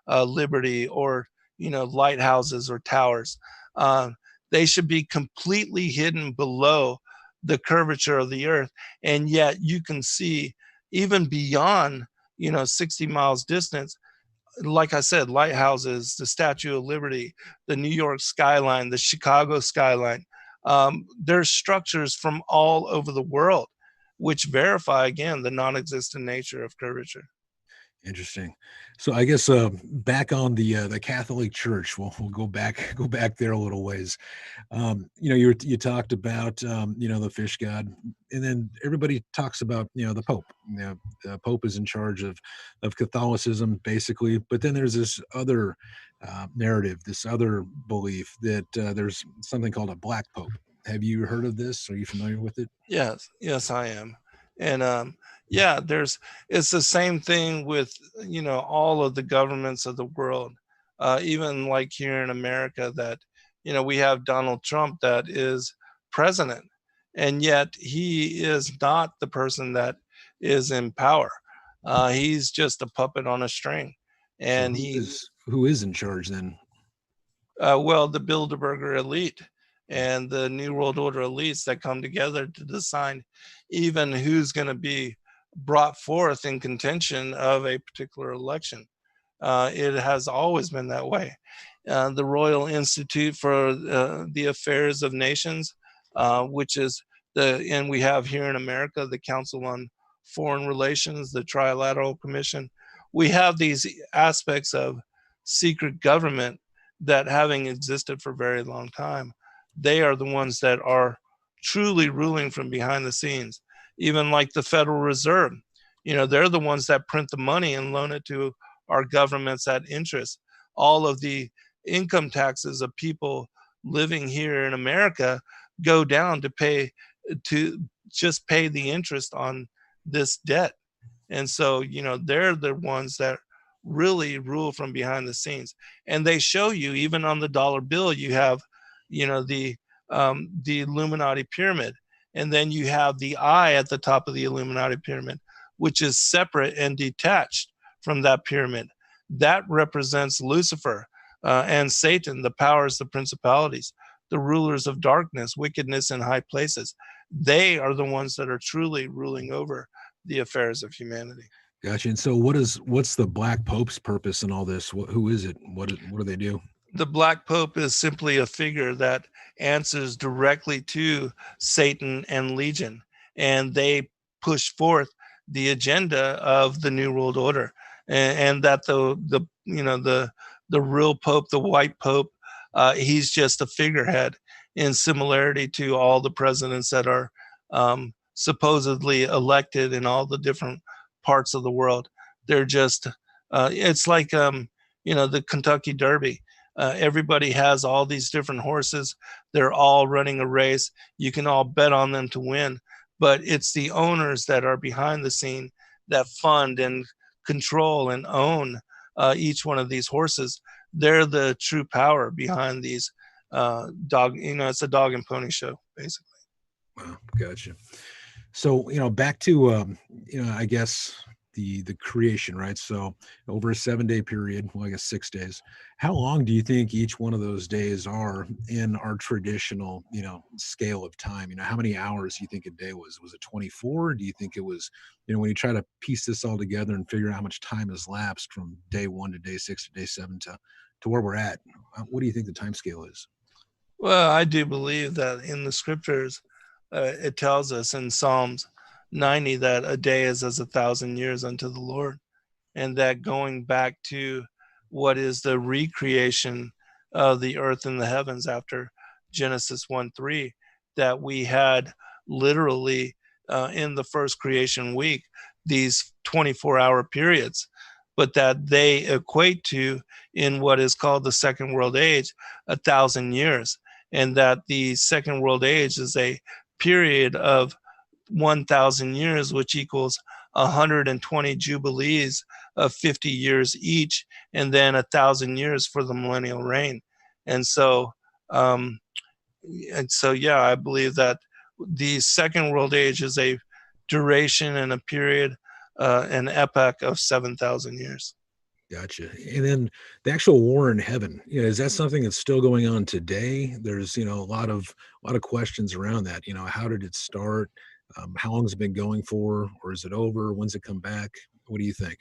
Speaker 1: of Liberty, or lighthouses or towers. Uh, they should be completely hidden below the curvature of the Earth, and yet you can see even beyond 60 miles distance. Like I said, lighthouses, the Statue of Liberty, the New York skyline, the Chicago skyline. There's structures from all over the world which verify, again, the non-existent nature of curvature.
Speaker 2: Interesting. So I guess back on the Catholic Church, we'll go back there a little ways. You talked about the fish god, and then everybody talks about the Pope. The Pope is in charge of Catholicism basically, but then there's this other narrative, this other belief that there's something called a Black Pope. Have you heard of this? Are you familiar with it?
Speaker 1: Yes, I am. And yeah, it's the same thing with all of the governments of the world. Even like here in America, that we have Donald Trump that is president, and yet he is not the person that is in power. He's just a puppet on a string,
Speaker 2: So
Speaker 1: and
Speaker 2: who is in charge then?
Speaker 1: well, the Bilderberger elite and the New World Order elites that come together to decide even who's going to be brought forth in contention of a particular election. It has always been that way. The Royal Institute for the Affairs of Nations, which is and we have here in America the Council on Foreign Relations, the Trilateral Commission. We have these aspects of secret government that, having existed for a very long time, they are the ones that are truly ruling from behind the scenes. Even like the Federal Reserve, they're the ones that print the money and loan it to our governments at interest. All of the income taxes of people living here in America go down to just pay the interest on this debt. And so, they're the ones that really rule from behind the scenes. And they show you, even on the dollar bill, you have, the Illuminati pyramid. And then you have the eye at the top of the Illuminati pyramid, which is separate and detached from that pyramid. That represents Lucifer and Satan, the powers, the principalities, the rulers of darkness, wickedness in high places. They are the ones that are truly ruling over the affairs of humanity.
Speaker 2: Gotcha. And so, what's the Black Pope's purpose in all this? Who is it? What do they do?
Speaker 1: The Black Pope is simply a figure that answers directly to Satan and Legion, and they push forth the agenda of the New World Order, and that the real Pope, the White Pope, he's just a figurehead, in similarity to all the presidents that are supposedly elected in all the different parts of the world. They're just it's like the Kentucky Derby. Everybody has all these different horses. They're all running a race. You can all bet on them to win, but it's the owners that are behind the scene that fund and control and own each one of these horses. They're the true power behind these dog. It's a dog and pony show, basically.
Speaker 2: Wow, gotcha. So back to I guess the creation, right? So over a 7-day period, well, I guess 6 days. How long do you think each one of those days are in our traditional, scale of time? How many hours do you think a day was? Was it 24? Do you think it was, when you try to piece this all together and figure out how much time has lapsed from day 1 to day 6 to day 7 to where we're at? What do you think the time scale is?
Speaker 1: Well, I do believe that in the scriptures, it tells us in Psalms 90 that a day is as 1,000 years unto the Lord, and that going back to what is the recreation of the earth and the heavens after Genesis 1:3, that we had literally in the first creation week these 24-hour periods, but that they equate to, in what is called the Second World Age, 1,000 years, and that the Second World Age is a period of 1,000 years, which equals 120 jubilees of 50 years each, and then 1,000 years for the millennial reign. And so, um, yeah, I believe that the Second World Age is a duration and a period, an epoch of 7,000 years.
Speaker 2: Gotcha. And then the actual war in heaven, is that something that's still going on today? There's, a lot of questions around that. How did it start? How long has it been going for, or is it over? When's it come back? What do you think?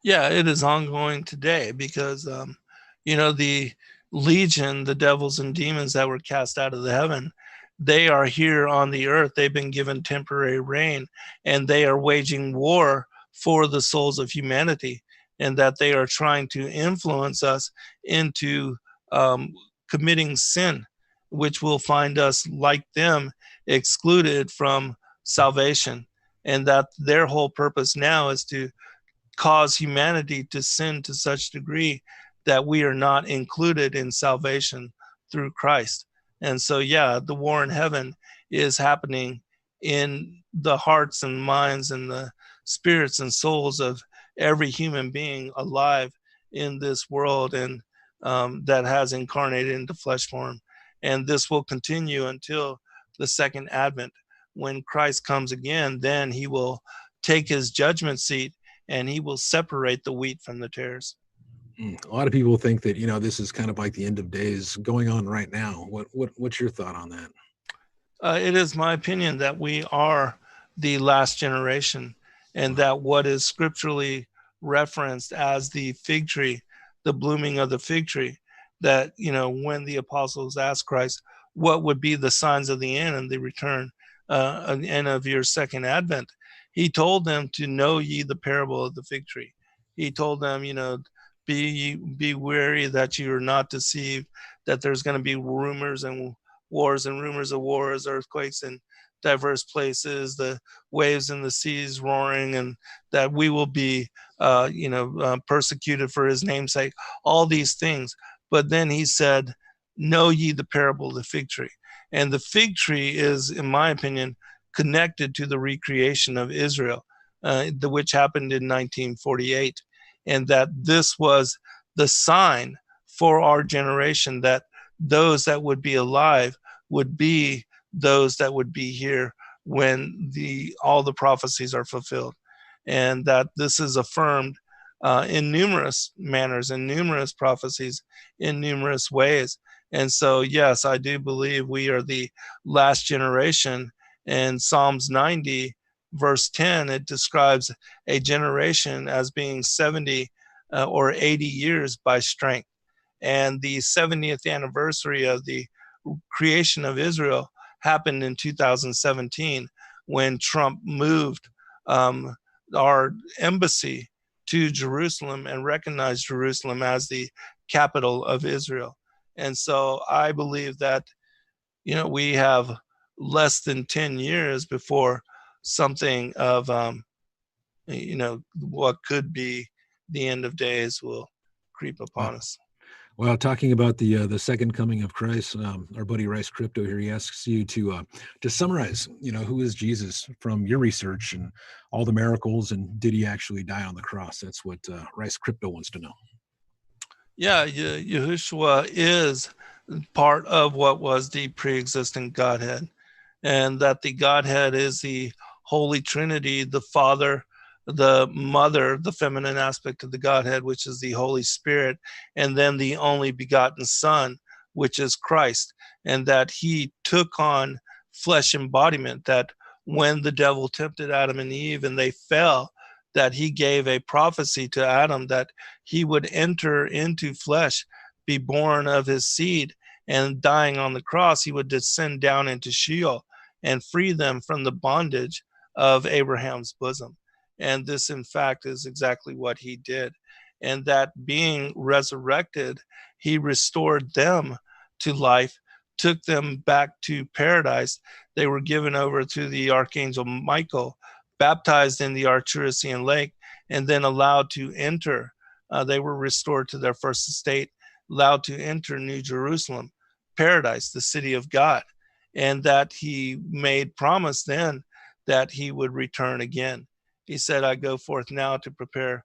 Speaker 1: Yeah, it is ongoing today because, the legion, the devils and demons that were cast out of the heaven, they are here on the earth. They've been given temporary reign, and they are waging war for the souls of humanity, and that they are trying to influence us into committing sin, which will find us, like them, excluded from salvation. And that their whole purpose now is to cause humanity to sin to such degree that we are not included in salvation through Christ. And so, yeah, the war in heaven is happening in the hearts and minds and the spirits and souls of every human being alive in this world, and that has incarnated into flesh form. And this will continue until the second advent. When Christ comes again, then he will take his judgment seat, and he will separate the wheat from the tares.
Speaker 2: A lot of people think that, this is kind of like the end of days going on right now. What's your thought on that?
Speaker 1: It is my opinion that we are the last generation, and
Speaker 2: Wow.
Speaker 1: that what is scripturally referenced as the fig tree, the blooming of the fig tree, that, when the apostles asked Christ, what would be the signs of the end and the return, and end of your second advent, he told them to know ye the parable of the fig tree. He told them, be wary that you are not deceived, that there's going to be rumors and wars and rumors of wars, earthquakes in diverse places, the waves in the seas roaring, and that we will be, persecuted for his namesake, all these things. But then he said, know ye the parable of the fig tree. And the fig tree is, in my opinion, connected to the recreation of Israel, which happened in 1948. And that this was the sign for our generation, that those that would be alive would be those that would be here when all the prophecies are fulfilled. And that this is affirmed in numerous manners, in numerous prophecies, in numerous ways. And so, yes, I do believe we are the last generation. And Psalms 90, verse 10, it describes a generation as being 70 or 80 years by strength. And the 70th anniversary of the creation of Israel happened in 2017, when Trump moved our embassy to Jerusalem and recognized Jerusalem as the capital of Israel. And so I believe that, we have less than 10 years before something of, what could be the end of days will creep upon
Speaker 2: Wow.
Speaker 1: us.
Speaker 2: Well, talking about the second coming of Christ, our buddy Rice Crypto here, he asks you to summarize, who is Jesus from your research and all the miracles, and did he actually die on the cross? That's what Rice Crypto wants to know.
Speaker 1: Yeah, Yahushua is part of what was the pre-existent Godhead, and that the Godhead is the Holy Trinity, the Father, the mother, the feminine aspect of the Godhead, which is the Holy Spirit, and then the only begotten Son, which is Christ, and that he took on flesh embodiment, that when the devil tempted Adam and Eve and they fell, that he gave a prophecy to Adam that he would enter into flesh, be born of his seed, and dying on the cross, he would descend down into Sheol and free them from the bondage of Abraham's bosom. And this, in fact, is exactly what he did. And that being resurrected, he restored them to life, took them back to paradise. They were given over to the archangel Michael, baptized in the Arturian lake, and then allowed to enter. They were restored to their first estate, allowed to enter New Jerusalem, paradise, the city of God. And that he made promise then that he would return again. He said, I go forth now to prepare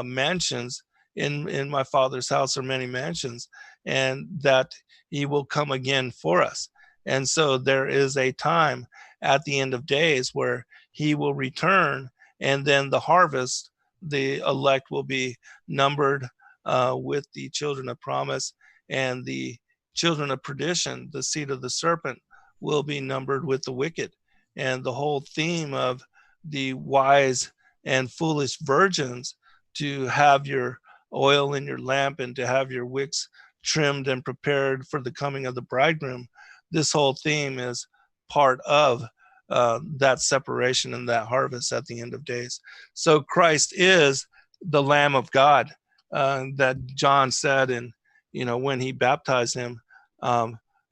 Speaker 1: mansions. In my Father's house are many mansions, and that he will come again for us. And so there is a time at the end of days where he will return, and then the harvest, the elect will be numbered with the children of promise, and the children of perdition, the seed of the serpent, will be numbered with the wicked. And the whole theme of the wise and foolish virgins, to have your oil in your lamp and to have your wicks trimmed and prepared for the coming of the bridegroom, this whole theme is part of that separation and that harvest at the end of days. So Christ is the Lamb of God that John said, and when he baptized him,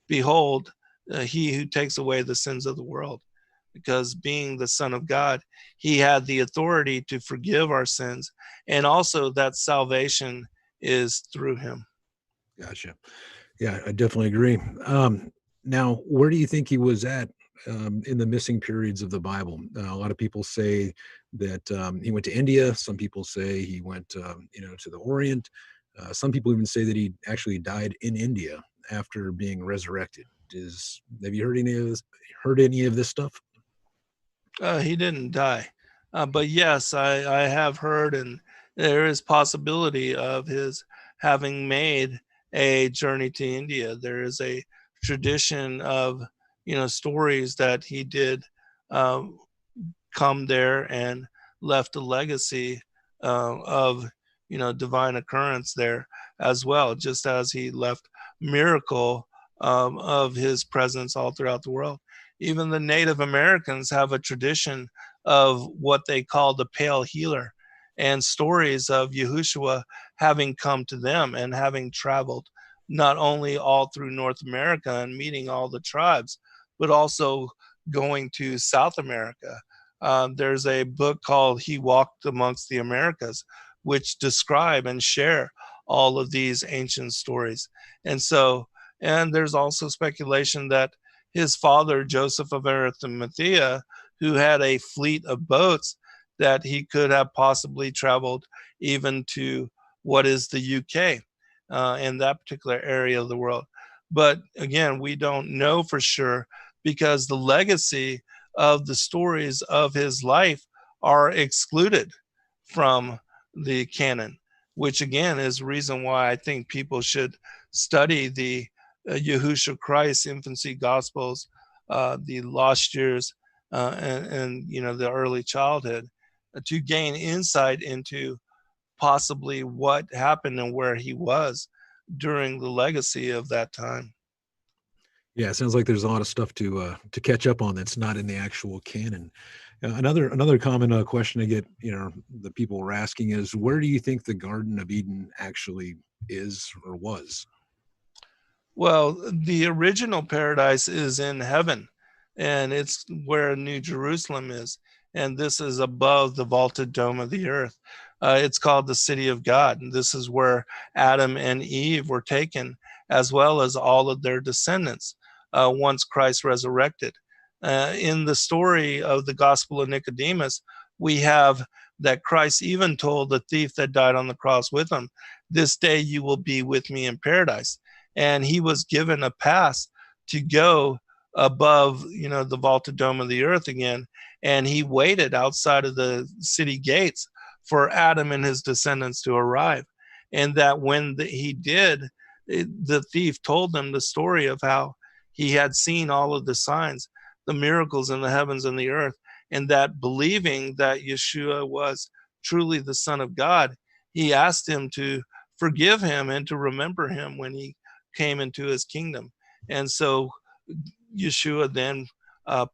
Speaker 1: behold, he who takes away the sins of the world. Because being the Son of God, he had the authority to forgive our sins, and also that salvation is through him.
Speaker 2: Gotcha. Yeah, I definitely agree. Now, where do you think he was at in the missing periods of the Bible? A lot of people say that he went to India. Some people say he went, to the Orient. Some people even say that he actually died in India after being resurrected. Have you heard any of this? Heard any of this stuff?
Speaker 1: He didn't die, but yes, I have heard, and there is possibility of his having made a journey to India. There is a tradition of stories that he did um, come there and left a legacy of divine occurrence there as well, just as he left miracle of his presence all throughout the world. Even the Native Americans have a tradition of what they call the pale healer, and stories of Yahushua having come to them and having traveled not only all through North America and meeting all the tribes, but also going to South America. There's a book called He Walked Amongst the Americas, which describe and share all of these ancient stories. And there's also speculation that his father, Joseph of Arimathea, who had a fleet of boats, that he could have possibly traveled even to what is the UK, in that particular area of the world. But again, we don't know for sure, because the legacy of the stories of his life are excluded from the canon, which again is the reason why I think people should study the Yahushua Christ infancy gospels, the lost years, and the early childhood, to gain insight into possibly what happened and where he was during the legacy of that time.
Speaker 2: Yeah, it sounds like there's a lot of stuff to catch up on that's not in the actual canon. Another common question I get, the people were asking is, where do you think the Garden of Eden actually is or was?
Speaker 1: Well, the original paradise is in heaven, and it's where New Jerusalem is. And this is above the vaulted dome of the earth. It's called the city of God. And this is where Adam and Eve were taken, as well as all of their descendants, once Christ resurrected. In the story of the Gospel of Nicodemus, we have that Christ even told the thief that died on the cross with him, "This day you will be with me in paradise." And he was given a pass to go above the vaulted dome of the earth again, and he waited outside of the city gates for Adam and his descendants to arrive. And that when he did, the thief told them the story of how he had seen all of the signs, the miracles in the heavens and the earth, and that believing that Yeshua was truly the Son of God, he asked him to forgive him and to remember him when he came into his kingdom. And so Yeshua then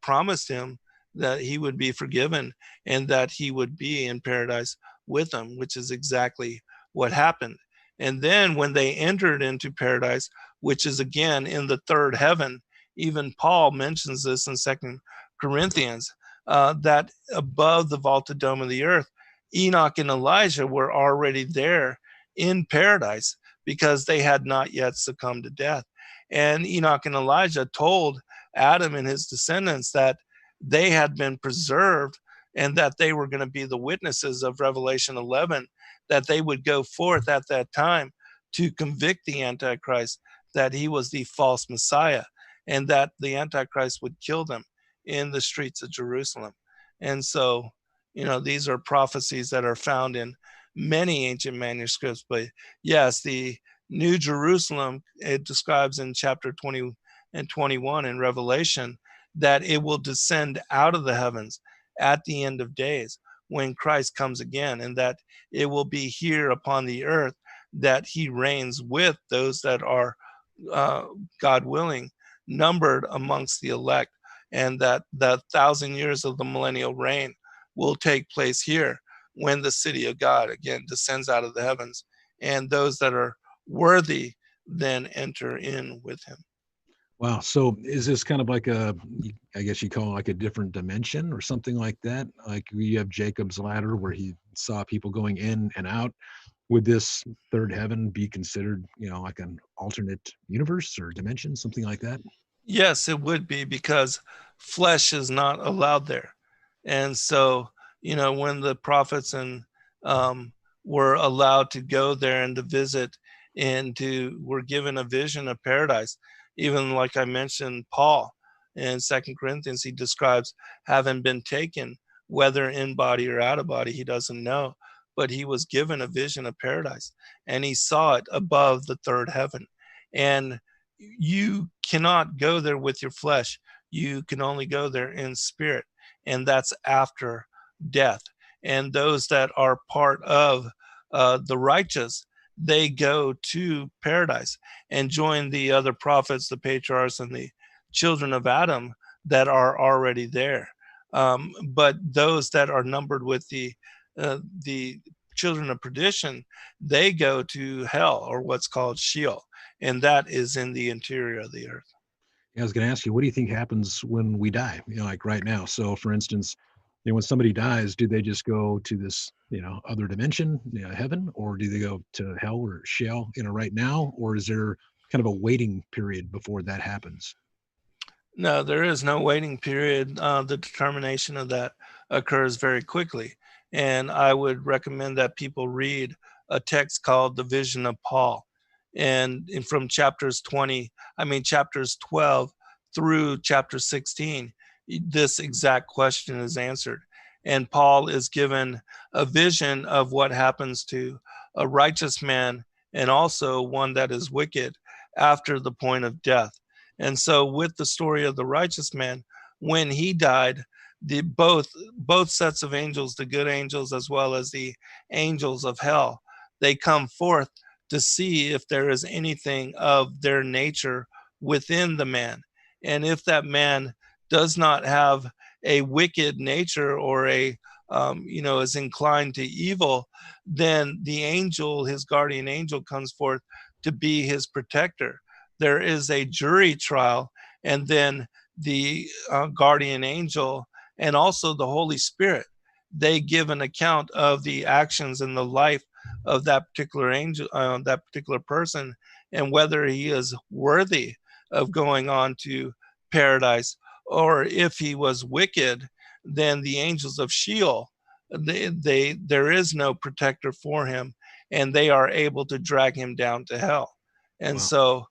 Speaker 1: promised him that he would be forgiven and that he would be in paradise with him, which is exactly what happened. And then when they entered into paradise, which is again in the third heaven, even Paul mentions this in Second Corinthians, that above the vaulted dome of the earth, Enoch and Elijah were already there in paradise because they had not yet succumbed to death. And Enoch and Elijah told Adam and his descendants that they had been preserved and that they were going to be the witnesses of Revelation 11, that they would go forth at that time to convict the Antichrist that he was the false Messiah and that the Antichrist would kill them in the streets of Jerusalem. And so, these are prophecies that are found in many ancient manuscripts. But yes, the New Jerusalem, it describes in chapter 20 and 21 in Revelation that it will descend out of the heavens at the end of days when Christ comes again, and that it will be here upon the earth that he reigns with those that are, God willing, numbered amongst the elect, and that the 1,000 years of the millennial reign will take place here when the city of God again descends out of the heavens, and those that are worthy then enter in with him.
Speaker 2: Wow. So is this kind of like I guess you call it like a different dimension or something like that? Like we have Jacob's ladder where he saw people going in and out. Would this third heaven be considered, like an alternate universe or dimension, something like that?
Speaker 1: Yes, it would be, because flesh is not allowed there. And so, when the prophets and were allowed to go there and to visit and were given a vision of paradise, even like I mentioned, Paul in Second Corinthians, he describes having been taken, whether in body or out of body, he doesn't know, but he was given a vision of paradise and he saw it above the third heaven. And you cannot go there with your flesh. You can only go there in spirit, and that's after death. And those that are part of the righteous, they go to paradise and join the other prophets, the patriarchs, and the children of Adam that are already there. But those that are numbered with the children of perdition, they go to hell, or what's called Sheol, and that is in the interior of the earth.
Speaker 2: Yeah, I was going to ask you, what do you think happens when we die? Like right now. So, for instance, when somebody dies, do they just go to this, other dimension, heaven, or do they go to hell or Sheol, right now, or is there kind of a waiting period before that happens?
Speaker 1: No, there is no waiting period. The determination of that occurs very quickly. And I would recommend that people read a text called The Vision of Paul. And from chapters 12 through chapter 16, this exact question is answered. And Paul is given a vision of what happens to a righteous man and also one that is wicked after the point of death. And so with the story of the righteous man, when he died, the both sets of angels, the good angels as well as the angels of hell, they come forth to see if there is anything of their nature within the man. And if that man does not have a wicked nature, or is inclined to evil, then the angel, his guardian angel, comes forth to be his protector. There is a jury trial, and then the guardian angel and also the Holy Spirit, they give an account of the actions and the life of that particular angel, that particular person, and whether he is worthy of going on to paradise, or if he was wicked, then the angels of Sheol, there is no protector for him, and they are able to drag him down to hell. And
Speaker 2: Wow.
Speaker 1: so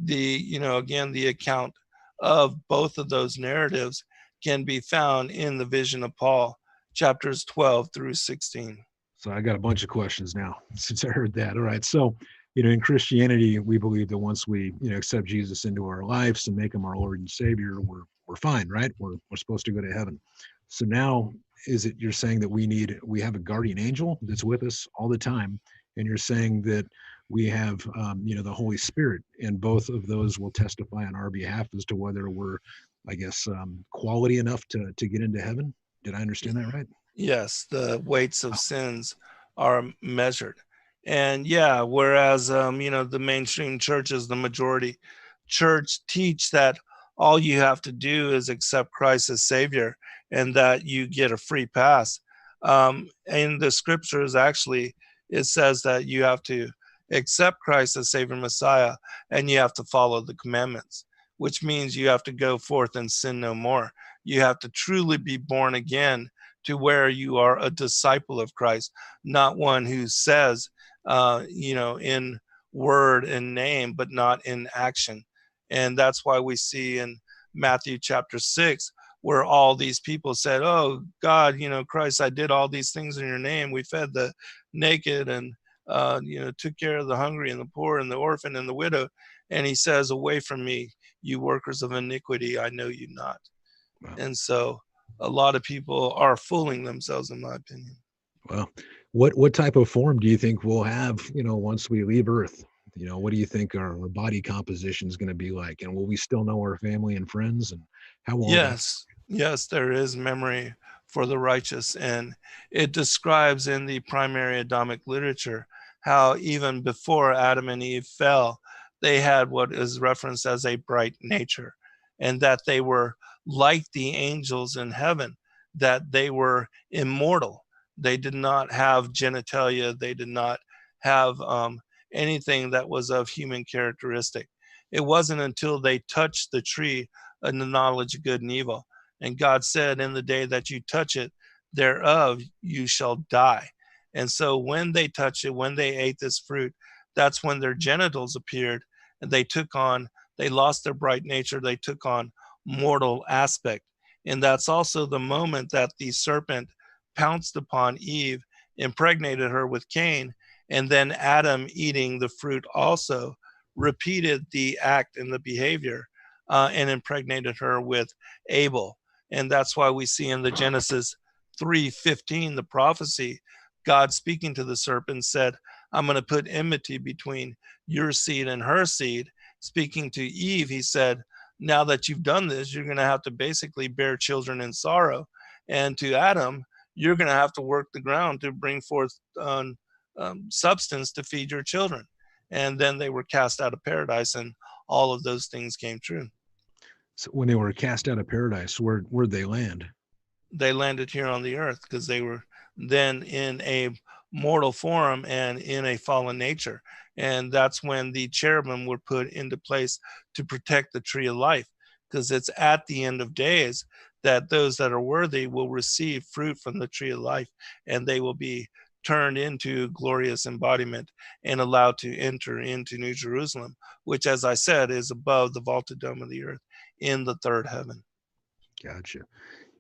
Speaker 1: again, the account of both of those narratives can be found in the vision of Paul, chapters 12 through 16.
Speaker 2: So I got a bunch of questions now since I heard that. All right. So, in Christianity, we believe that once we, accept Jesus into our lives and make him our Lord and Savior, we're fine, right? We're supposed to go to heaven. So now, is it you're saying that we have a guardian angel that's with us all the time, and you're saying that we have, the Holy Spirit, and both of those will testify on our behalf as to whether we're, I guess, quality enough to get into heaven. Did I understand that right?
Speaker 1: Yes, the weights of sins are measured. And yeah, whereas, the mainstream churches, the majority church teach that all you have to do is accept Christ as Savior and that you get a free pass. In the scriptures, actually, it says that you have to accept Christ as Savior Messiah and you have to follow the commandments, which means you have to go forth and sin no more. You have to truly be born again to where you are a disciple of Christ, not one who says, in word and name, but not in action. And that's why we see in Matthew chapter 6, where all these people said, "Oh, God, Christ, I did all these things in your name. We fed the naked and, took care of the hungry and the poor and the orphan and the widow." And he says, "Away from me, you workers of iniquity, I know you not."
Speaker 2: Wow.
Speaker 1: And so a lot of people are fooling themselves, in my opinion.
Speaker 2: Well, what type of form do you think we'll have, once we leave Earth? What do you think our body composition is going to be like? And will we still know our family and friends? And how will all that?
Speaker 1: Yes, there is memory for the righteous. And it describes in the primary Adamic literature how even before Adam and Eve fell, they had what is referenced as a bright nature, and that they were like the angels in heaven, that they were immortal. They did not have genitalia, they did not have anything that was of human characteristic. It wasn't until they touched the tree and the knowledge of good and evil. And God said, "In the day that you touch it, thereof you shall die." And so when they touched it, when they ate this fruit, that's when their genitals appeared and they lost their bright nature, they took on mortal aspect. And that's also the moment that the serpent pounced upon Eve, impregnated her with Cain, and then Adam, eating the fruit, also repeated the act and the behavior, and impregnated her with Abel. And that's why we see in the Genesis 3:15, the prophecy, God speaking to the serpent said, "I'm going to put enmity between your seed and her seed." Speaking to Eve, he said, "Now that you've done this, you're going to have to basically bear children in sorrow." And to Adam, "You're going to have to work the ground to bring forth substance to feed your children." And then they were cast out of paradise, and all of those things came true.
Speaker 2: So when they were cast out of paradise, where'd they land?
Speaker 1: They landed here on the earth because they were then in a mortal form and in a fallen nature. And that's when the cherubim were put into place to protect the tree of life, because it's at the end of days that those that are worthy will receive fruit from the tree of life, and they will be turned into glorious embodiment and allowed to enter into New Jerusalem, which, as I said, is above the vaulted dome of the earth in the third heaven.
Speaker 2: Gotcha.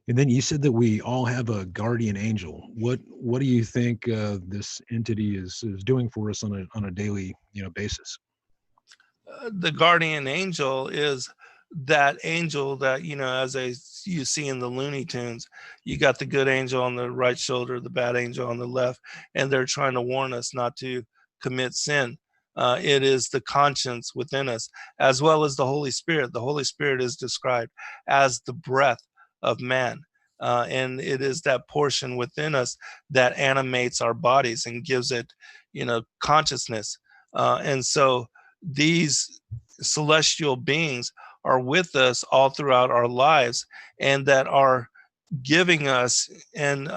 Speaker 2: And then you said that we all have a guardian angel. What do you think this entity is doing for us on a daily basis?
Speaker 1: The guardian angel is that angel that, you see in the Looney Tunes. You got the good angel on the right shoulder, the bad angel on the left, and they're trying to warn us not to commit sin. It is the conscience within us, as well as the Holy Spirit. The Holy Spirit is described as the breath of man. And it is that portion within us that animates our bodies and gives it, consciousness. And so these celestial beings are with us all throughout our lives, and that are giving us and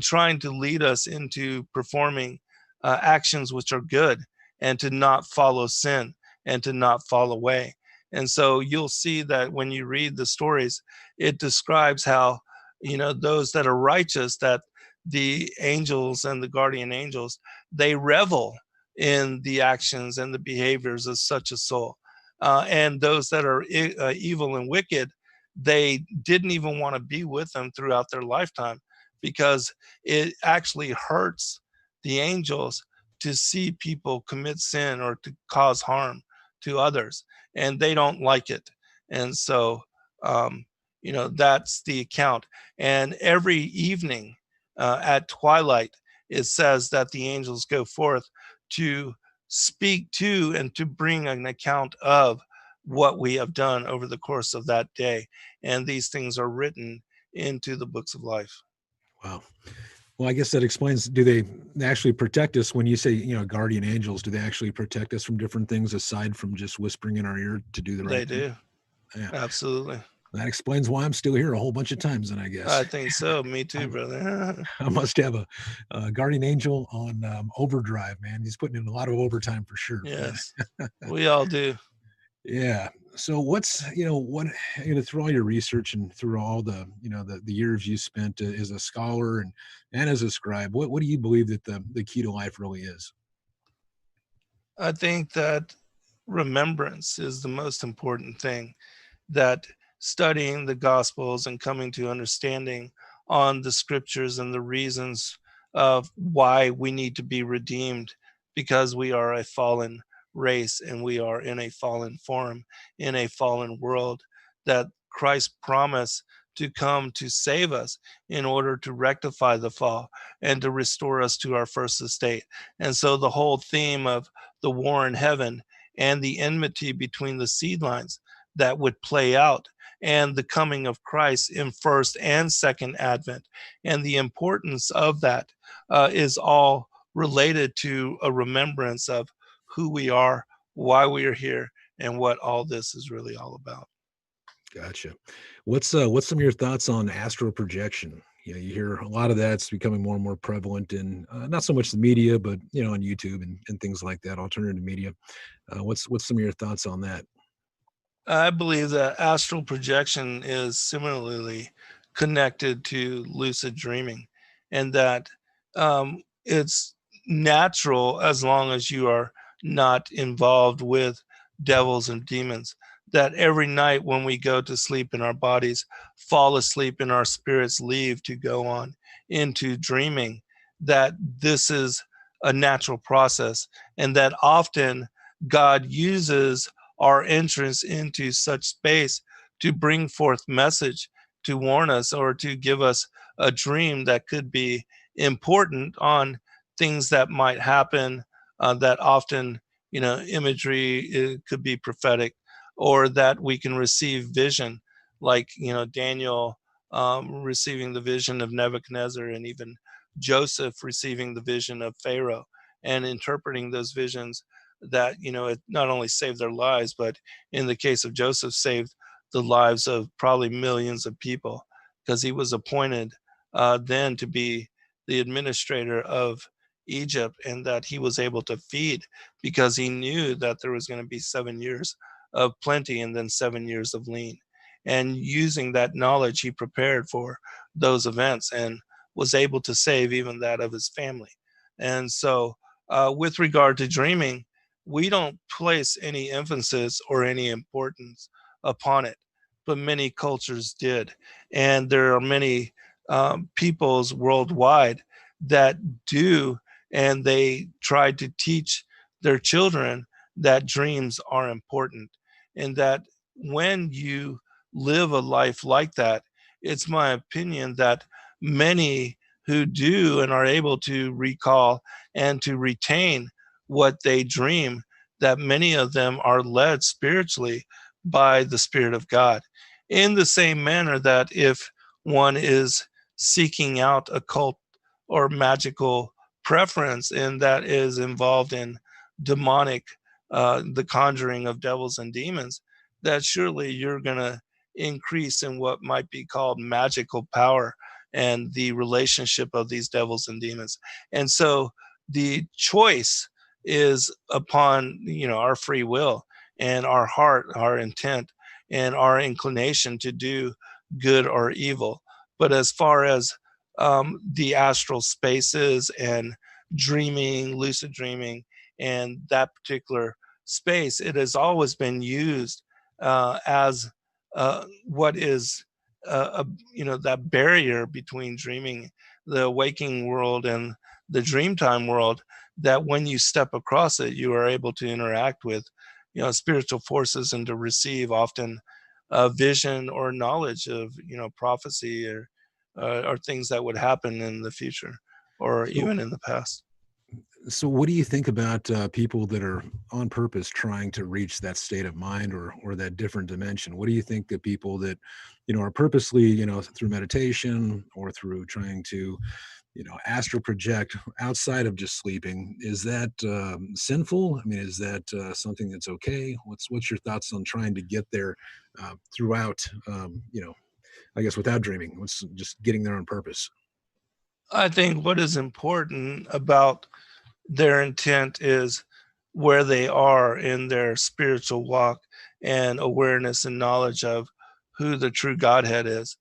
Speaker 1: trying to lead us into performing actions which are good, and to not follow sin and to not fall away. And so you'll see that when you read the stories, it describes how, those that are righteous, that the angels and the guardian angels, they revel in the actions and the behaviors of such a soul. And those that are evil and wicked, they didn't even want to be with them throughout their lifetime, because it actually hurts the angels to see people commit sin or to cause harm to others, and they don't like it. And so, um, that's the account. And every evening at twilight, it says that the angels go forth to speak to and to bring an account of what we have done over the course of that day. And these things are written into the books of life.
Speaker 2: Wow. Well, I guess that explains. Do they actually protect us when you say, guardian angels? Do they actually protect us from different things aside from just whispering in our ear to do the right
Speaker 1: They
Speaker 2: thing?
Speaker 1: do.
Speaker 2: Yeah,
Speaker 1: Absolutely.
Speaker 2: that explains why I'm still here a whole bunch of times. Then I
Speaker 1: I
Speaker 2: guess
Speaker 1: think so. Me
Speaker 2: I,
Speaker 1: too, brother.
Speaker 2: I must have a guardian angel on overdrive, man. He's putting in a lot of overtime for sure. But
Speaker 1: Yes, we all do.
Speaker 2: yeah. So what's what through all your research and through all the the years you spent as a scholar and as a scribe, what do you believe that the key to life really is?
Speaker 1: I think that remembrance is the most important thing, that studying the gospels and coming to understanding on the scriptures and the reasons of why we need to be redeemed, because we are a fallen race and we are in a fallen form, in a fallen world, that Christ promised to come to save us in order to rectify the fall and to restore us to our first estate. And so the whole theme of the war in heaven and the enmity between the seed lines that would play out, and the coming of Christ in first and second advent, and the importance of that is all related to a remembrance of who we are, why we are here, and what all this is really all about.
Speaker 2: Gotcha. What's some of your thoughts on astral projection? You hear a lot of that's becoming more and more prevalent in not so much the media, but on YouTube and things like that, alternative media. What's some of your thoughts on that?
Speaker 1: I believe that astral projection is similarly connected to lucid dreaming, and that it's natural as long as you are not involved with devils and demons. That every night when we go to sleep and our bodies fall asleep and our spirits leave to go on into dreaming, that this is a natural process, and that often God uses our entrance into such space to bring forth message, to warn us, or to give us a dream that could be important on things that might happen, that often, imagery, it could be prophetic, or that we can receive vision, like, Daniel receiving the vision of Nebuchadnezzar, and even Joseph receiving the vision of Pharaoh and interpreting those visions, that it not only saved their lives, but in the case of Joseph, saved the lives of probably millions of people, because he was appointed then to be the administrator of Egypt, and that he was able to feed, because he knew that there was going to be 7 years of plenty and then 7 years of lean. And using that knowledge, he prepared for those events and was able to save even that of his family. And so, with regard to dreaming, we don't place any emphasis or any importance upon it, but many cultures did. And there are many peoples worldwide that do, and they try to teach their children that dreams are important, and that when you live a life like that, it's my opinion that many who do and are able to recall and to retain what they dream, that many of them are led spiritually by the Spirit of God. In the same manner that if one is seeking out occult or magical preference, and that is involved in demonic, the conjuring of devils and demons, that surely you're going to increase in what might be called magical power and the relationship of these devils and demons. And so the choice is upon our free will and our heart, our intent, and our inclination to do good or evil. But as far as the astral spaces and dreaming, lucid dreaming, and that particular space, it has always been used as what is that barrier between dreaming, the waking world, and the dreamtime world, that when you step across it, you are able to interact with spiritual forces and to receive often vision or knowledge of prophecy or things that would happen in the future or
Speaker 2: So,
Speaker 1: even in the past.
Speaker 2: so what do you think about people that are on purpose trying to reach that state of mind or that different dimension? What do you think that people that are purposely through meditation or through trying to astral project outside of just sleeping, is that sinful? I mean, is that something that's okay? What's your thoughts on trying to get there throughout I guess without dreaming? What's just getting there on purpose?
Speaker 1: I think what is important about their intent is where they are in their spiritual walk and awareness and knowledge of who the true Godhead is.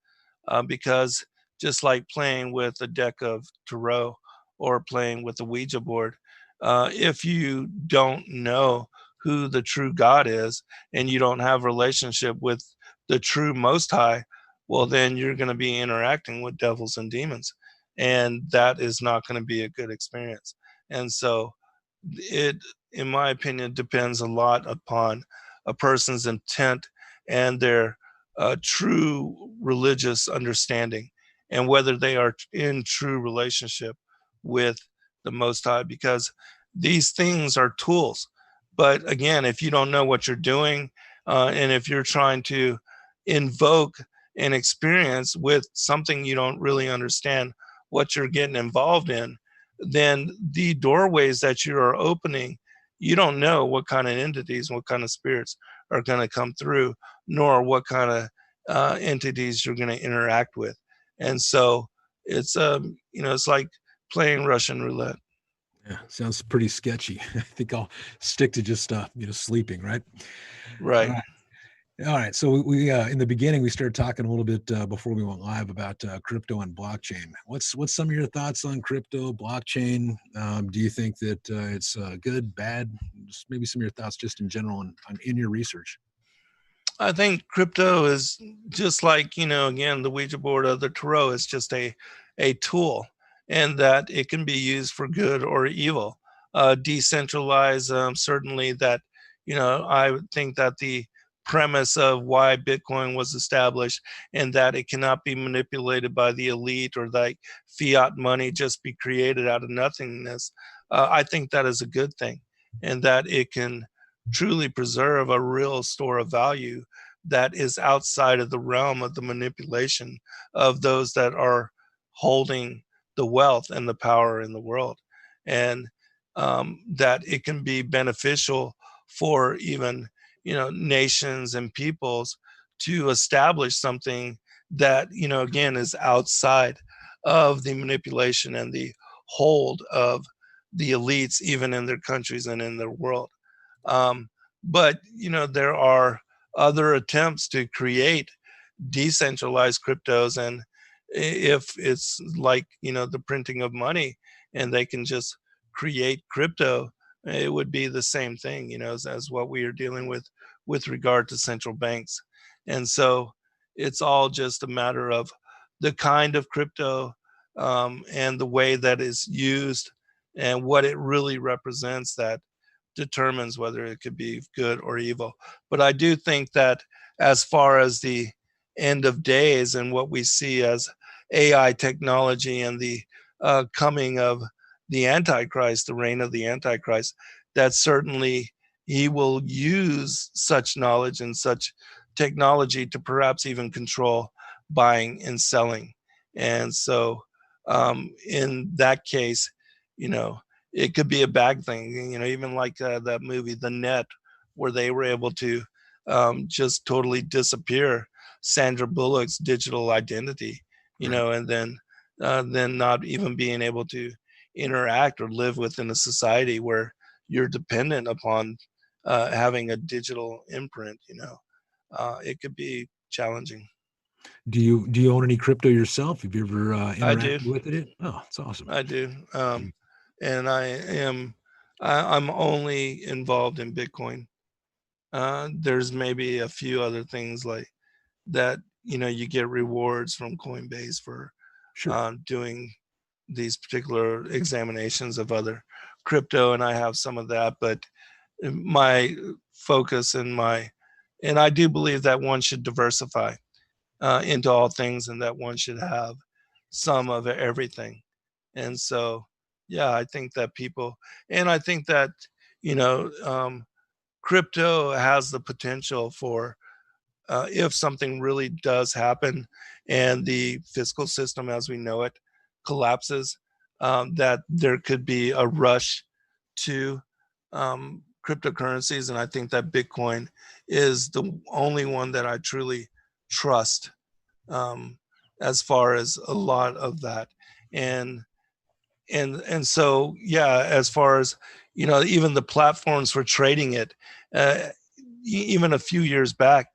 Speaker 1: Because just like playing with a deck of tarot or playing with a Ouija board, if you don't know who the true God is and you don't have a relationship with the true Most High, well, then you're going to be interacting with devils and demons. And that is not going to be a good experience. And so it, in my opinion, depends a lot upon a person's intent and their true religious understanding and whether they are in true relationship with the Most High, because these things are tools. But again, if you don't know what you're doing, and if you're trying to invoke an experience with something you don't really understand what you're getting involved in, then the doorways that you are opening, you don't know what kind of entities, what kind of spirits are going to come through, nor what kind of entities you're going to interact with. And so it's like playing Russian roulette.
Speaker 2: Yeah, sounds pretty sketchy. I think I'll stick to just sleeping, right? All
Speaker 1: Right.
Speaker 2: right. All right. So we in the beginning we started talking a little bit before we went live about crypto and blockchain. What's some of your thoughts on crypto, blockchain? Do you think that it's good, bad? Just maybe some of your thoughts just in general on in your research.
Speaker 1: I think crypto is just like, again, the Ouija board or the tarot is just a tool, and that it can be used for good or evil. Decentralized, certainly that, I would think that the premise of why Bitcoin was established and that it cannot be manipulated by the elite or like fiat money just be created out of nothingness. I think that is a good thing, and that it can truly preserve a real store of value that is outside of the realm of the manipulation of those that are holding the wealth and the power in the world. And that it can be beneficial for even, nations and peoples to establish something that, again, is outside of the manipulation and the hold of the elites, even in their countries and in their world. But there are other attempts to create decentralized cryptos, and if it's like the printing of money and they can just create crypto, it would be the same thing, as what we are dealing with regard to central banks. And so it's all just a matter of the kind of crypto, and the way that is used and what it really represents, that determines whether it could be good or evil. But I do think that as far as the end of days and what we see as AI technology and the coming of the Antichrist, the reign of the Antichrist, that certainly he will use such knowledge and such technology to perhaps even control buying and selling. And so, in that case, you know, it could be a bad thing, even like that movie, The Net, where they were able to just totally disappear Sandra Bullock's digital identity,
Speaker 2: Right.
Speaker 1: and then not even being able to interact or live within a society where you're dependent upon having a digital imprint. It could be challenging.
Speaker 2: Do you own any crypto yourself? Have you ever
Speaker 1: I do.
Speaker 2: interacted with it? Oh, it's awesome.
Speaker 1: I do.
Speaker 2: Mm.
Speaker 1: And I'm only involved in Bitcoin. There's maybe a few other things like that you get rewards from Coinbase for
Speaker 2: Sure.
Speaker 1: doing these particular examinations of other crypto, and I have some of that. But my focus and I do believe that one should diversify into all things, and that one should have some of everything. And so, yeah, I think that people, and I think that you know, um, crypto has the potential for if something really does happen and the fiscal system as we know it collapses, that there could be a rush to cryptocurrencies. And I think that Bitcoin is the only one that I truly trust um, as far as a lot of that. And so yeah, as far as even the platforms for trading it, uh, even a few years back,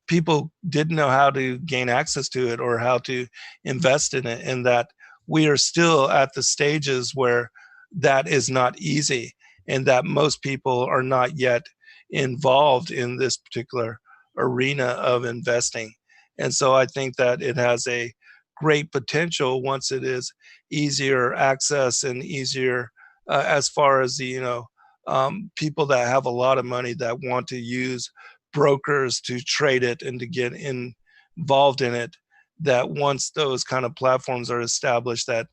Speaker 1: people didn't know how to gain access to it or how to invest in it, and that we are still at the stages where that is not easy, and that most people are not yet involved in this particular arena of investing. And so I think that it has a great potential once it is easier access and easier as far as the people that have a lot of money that want to use brokers to trade it and to get involved in it, that once those kind of platforms are established, that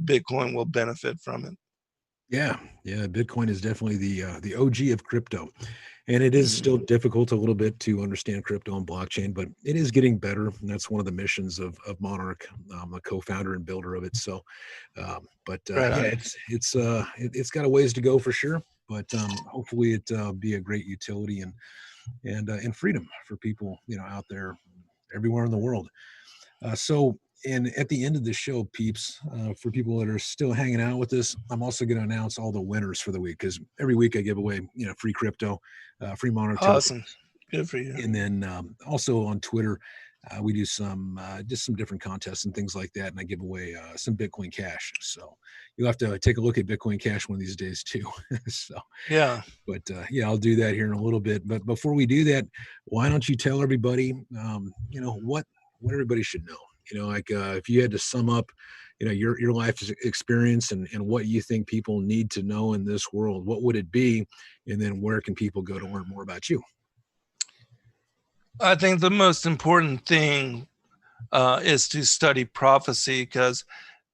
Speaker 1: Bitcoin will benefit from it.
Speaker 2: Yeah, yeah. Bitcoin is definitely the OG of crypto, and it is still
Speaker 1: Mhm.
Speaker 2: difficult a little bit to understand crypto and blockchain, but it is getting better. And that's one of the missions of Monarch, the co-founder and builder of it. So,
Speaker 1: Right
Speaker 2: yeah,
Speaker 1: on.
Speaker 2: it's got a ways to go for sure. But hopefully, it be a great utility and freedom for people out there everywhere in the world. And at the end of the show, peeps, for people that are still hanging out with us, I'm also going to announce all the winners for the week because every week I give away, free crypto, free Monarch
Speaker 1: Awesome.
Speaker 2: tokens,
Speaker 1: Good for you.
Speaker 2: and then also on Twitter, we do some just some different contests and things like that, and I give away some Bitcoin Cash. So you'll have to take a look at Bitcoin Cash one of these days too. So,
Speaker 1: Yeah.
Speaker 2: but yeah, I'll do that here in a little bit. But before we do that, why don't you tell everybody, what everybody should know? Like if you had to sum up, your life experience and what you think people need to know in this world, what would it be? And then where can people go to learn more about you?
Speaker 1: I think the most important thing is to study prophecy, because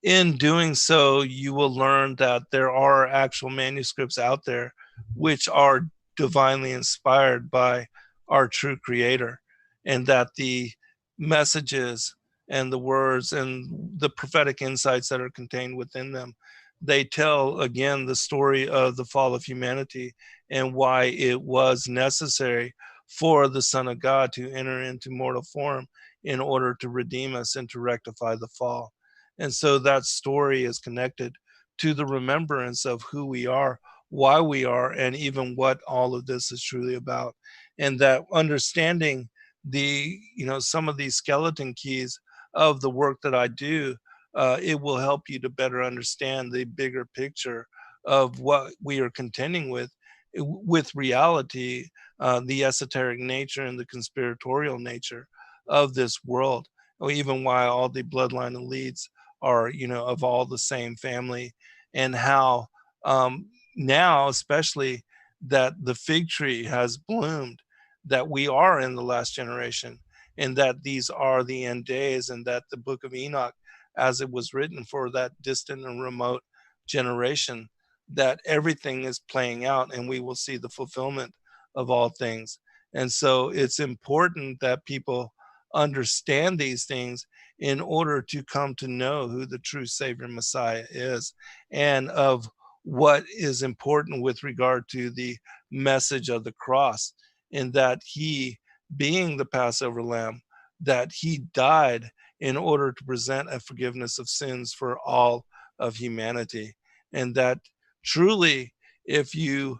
Speaker 1: in doing so, you will learn that there are actual manuscripts out there which are divinely inspired by our true creator, and that the messages and the words and the prophetic insights that are contained within them, they tell again the story of the fall of humanity and why it was necessary for the Son of God to enter into mortal form in order to redeem us and to rectify the fall. And so that story is connected to the remembrance of who we are, why we are, and even what all of this is truly about. And that understanding some of these skeleton keys of the work that I do, it will help you to better understand the bigger picture of what we are contending with reality, the esoteric nature and the conspiratorial nature of this world, or even why all the bloodline elites are, of all the same family, and how now, especially, that the fig tree has bloomed, that we are in the last generation, and that these are the end days, and that the Book of Enoch, as it was written for that distant and remote generation, that everything is playing out and we will see the fulfillment of all things. And so it's important that people understand these things in order to come to know who the true Savior Messiah is, and of what is important with regard to the message of the cross, in that he, being the Passover lamb, that he died in order to present a forgiveness of sins for all of humanity. And that truly, if you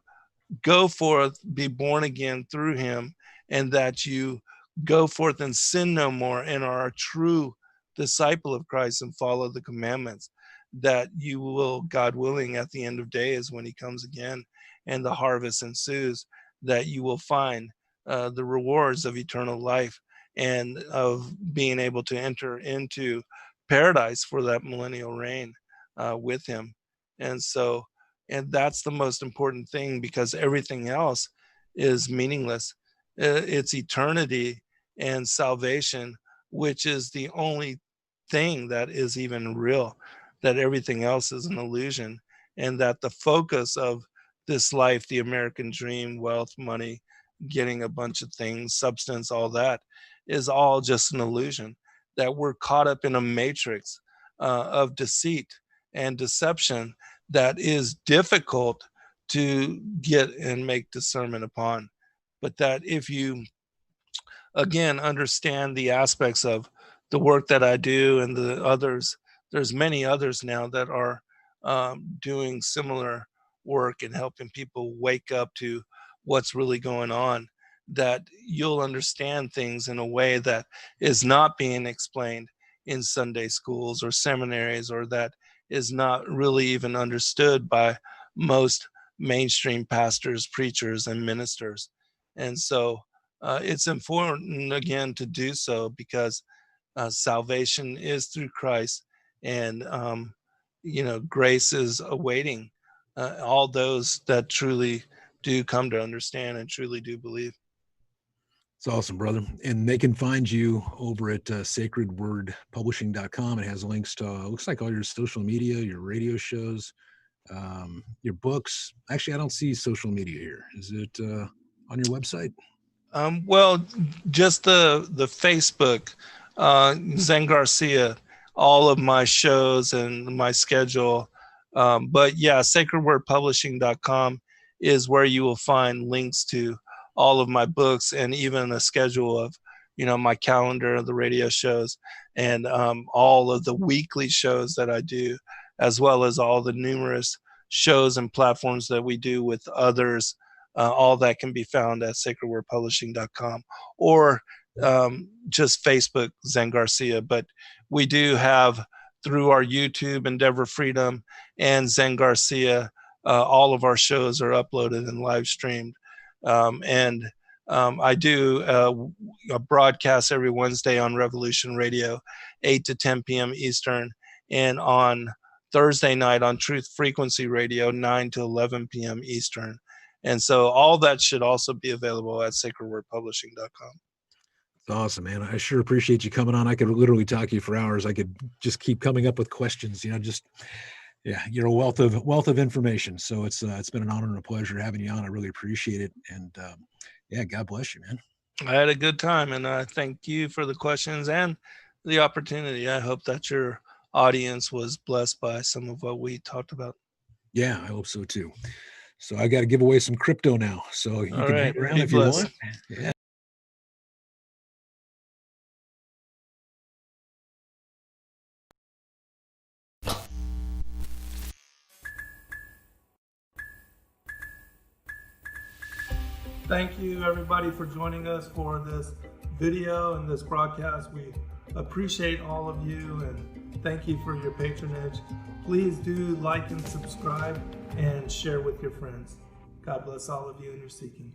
Speaker 1: go forth, be born again through him, and that you go forth and sin no more and are a true disciple of Christ and follow the commandments, that you will, God willing, at the end of days when he comes again and the harvest ensues, that you will find the rewards of eternal life, and of being able to enter into paradise for that millennial reign with him. And so, and that's the most important thing, because everything else is meaningless. It's eternity and salvation, which is the only thing that is even real, that everything else is an illusion, and that the focus of this life, the American dream, wealth, money, getting a bunch of things, substance, all that, is all just an illusion, that we're caught up in a matrix of deceit and deception that is difficult to get and make discernment upon. But that if you, again, understand the aspects of the work that I do and the others, there's many others now that are doing similar work and helping people wake up to what's really going on, that you'll understand things in a way that is not being explained in Sunday schools or seminaries, or that is not really even understood by most mainstream pastors, preachers, and ministers. And so it's important, again, to do so, because salvation is through Christ, and grace is awaiting all those that truly do come to understand and truly do believe.
Speaker 2: It's awesome, brother. And they can find you over at sacredwordpublishing.com. It has links to, looks like all your social media, your radio shows, your books. Actually, I don't see social media here. Is it on your website?
Speaker 1: Well, just the Facebook, Zen Garcia, all of my shows and my schedule. But yeah, sacredwordpublishing.com is where you will find links to all of my books, and even a schedule of, my calendar of the radio shows, and all of the weekly shows that I do, as well as all the numerous shows and platforms that we do with others. All that can be found at sacredwordpublishing.com, or just Facebook, Zen Garcia. But we do have, through our YouTube, Endeavor Freedom and Zen Garcia, all of our shows are uploaded and live streamed. And I do a broadcast every Wednesday on Revolution Radio, 8 to 10 p.m. Eastern, and on Thursday night on Truth Frequency Radio, 9 to 11 p.m. Eastern. And so all that should also be available at sacredwordpublishing.com.
Speaker 2: It's awesome, man. I sure appreciate you coming on. I could literally talk to you for hours. I could just keep coming up with questions, yeah, you're a wealth of information. So it's been an honor and a pleasure having you on. I really appreciate it. And yeah, God bless you, man.
Speaker 1: I had a good time, and I thank you for the questions and the opportunity. I hope that your audience was blessed by some of what we talked about.
Speaker 2: Yeah, I hope so too. So I got to give away some crypto now. So you can hang around if you want. Yeah.
Speaker 1: Thank you, everybody, for joining us for this video and this broadcast. We appreciate all of you, and thank you for your patronage. Please do like and subscribe and share with your friends. God bless all of you in your seeking.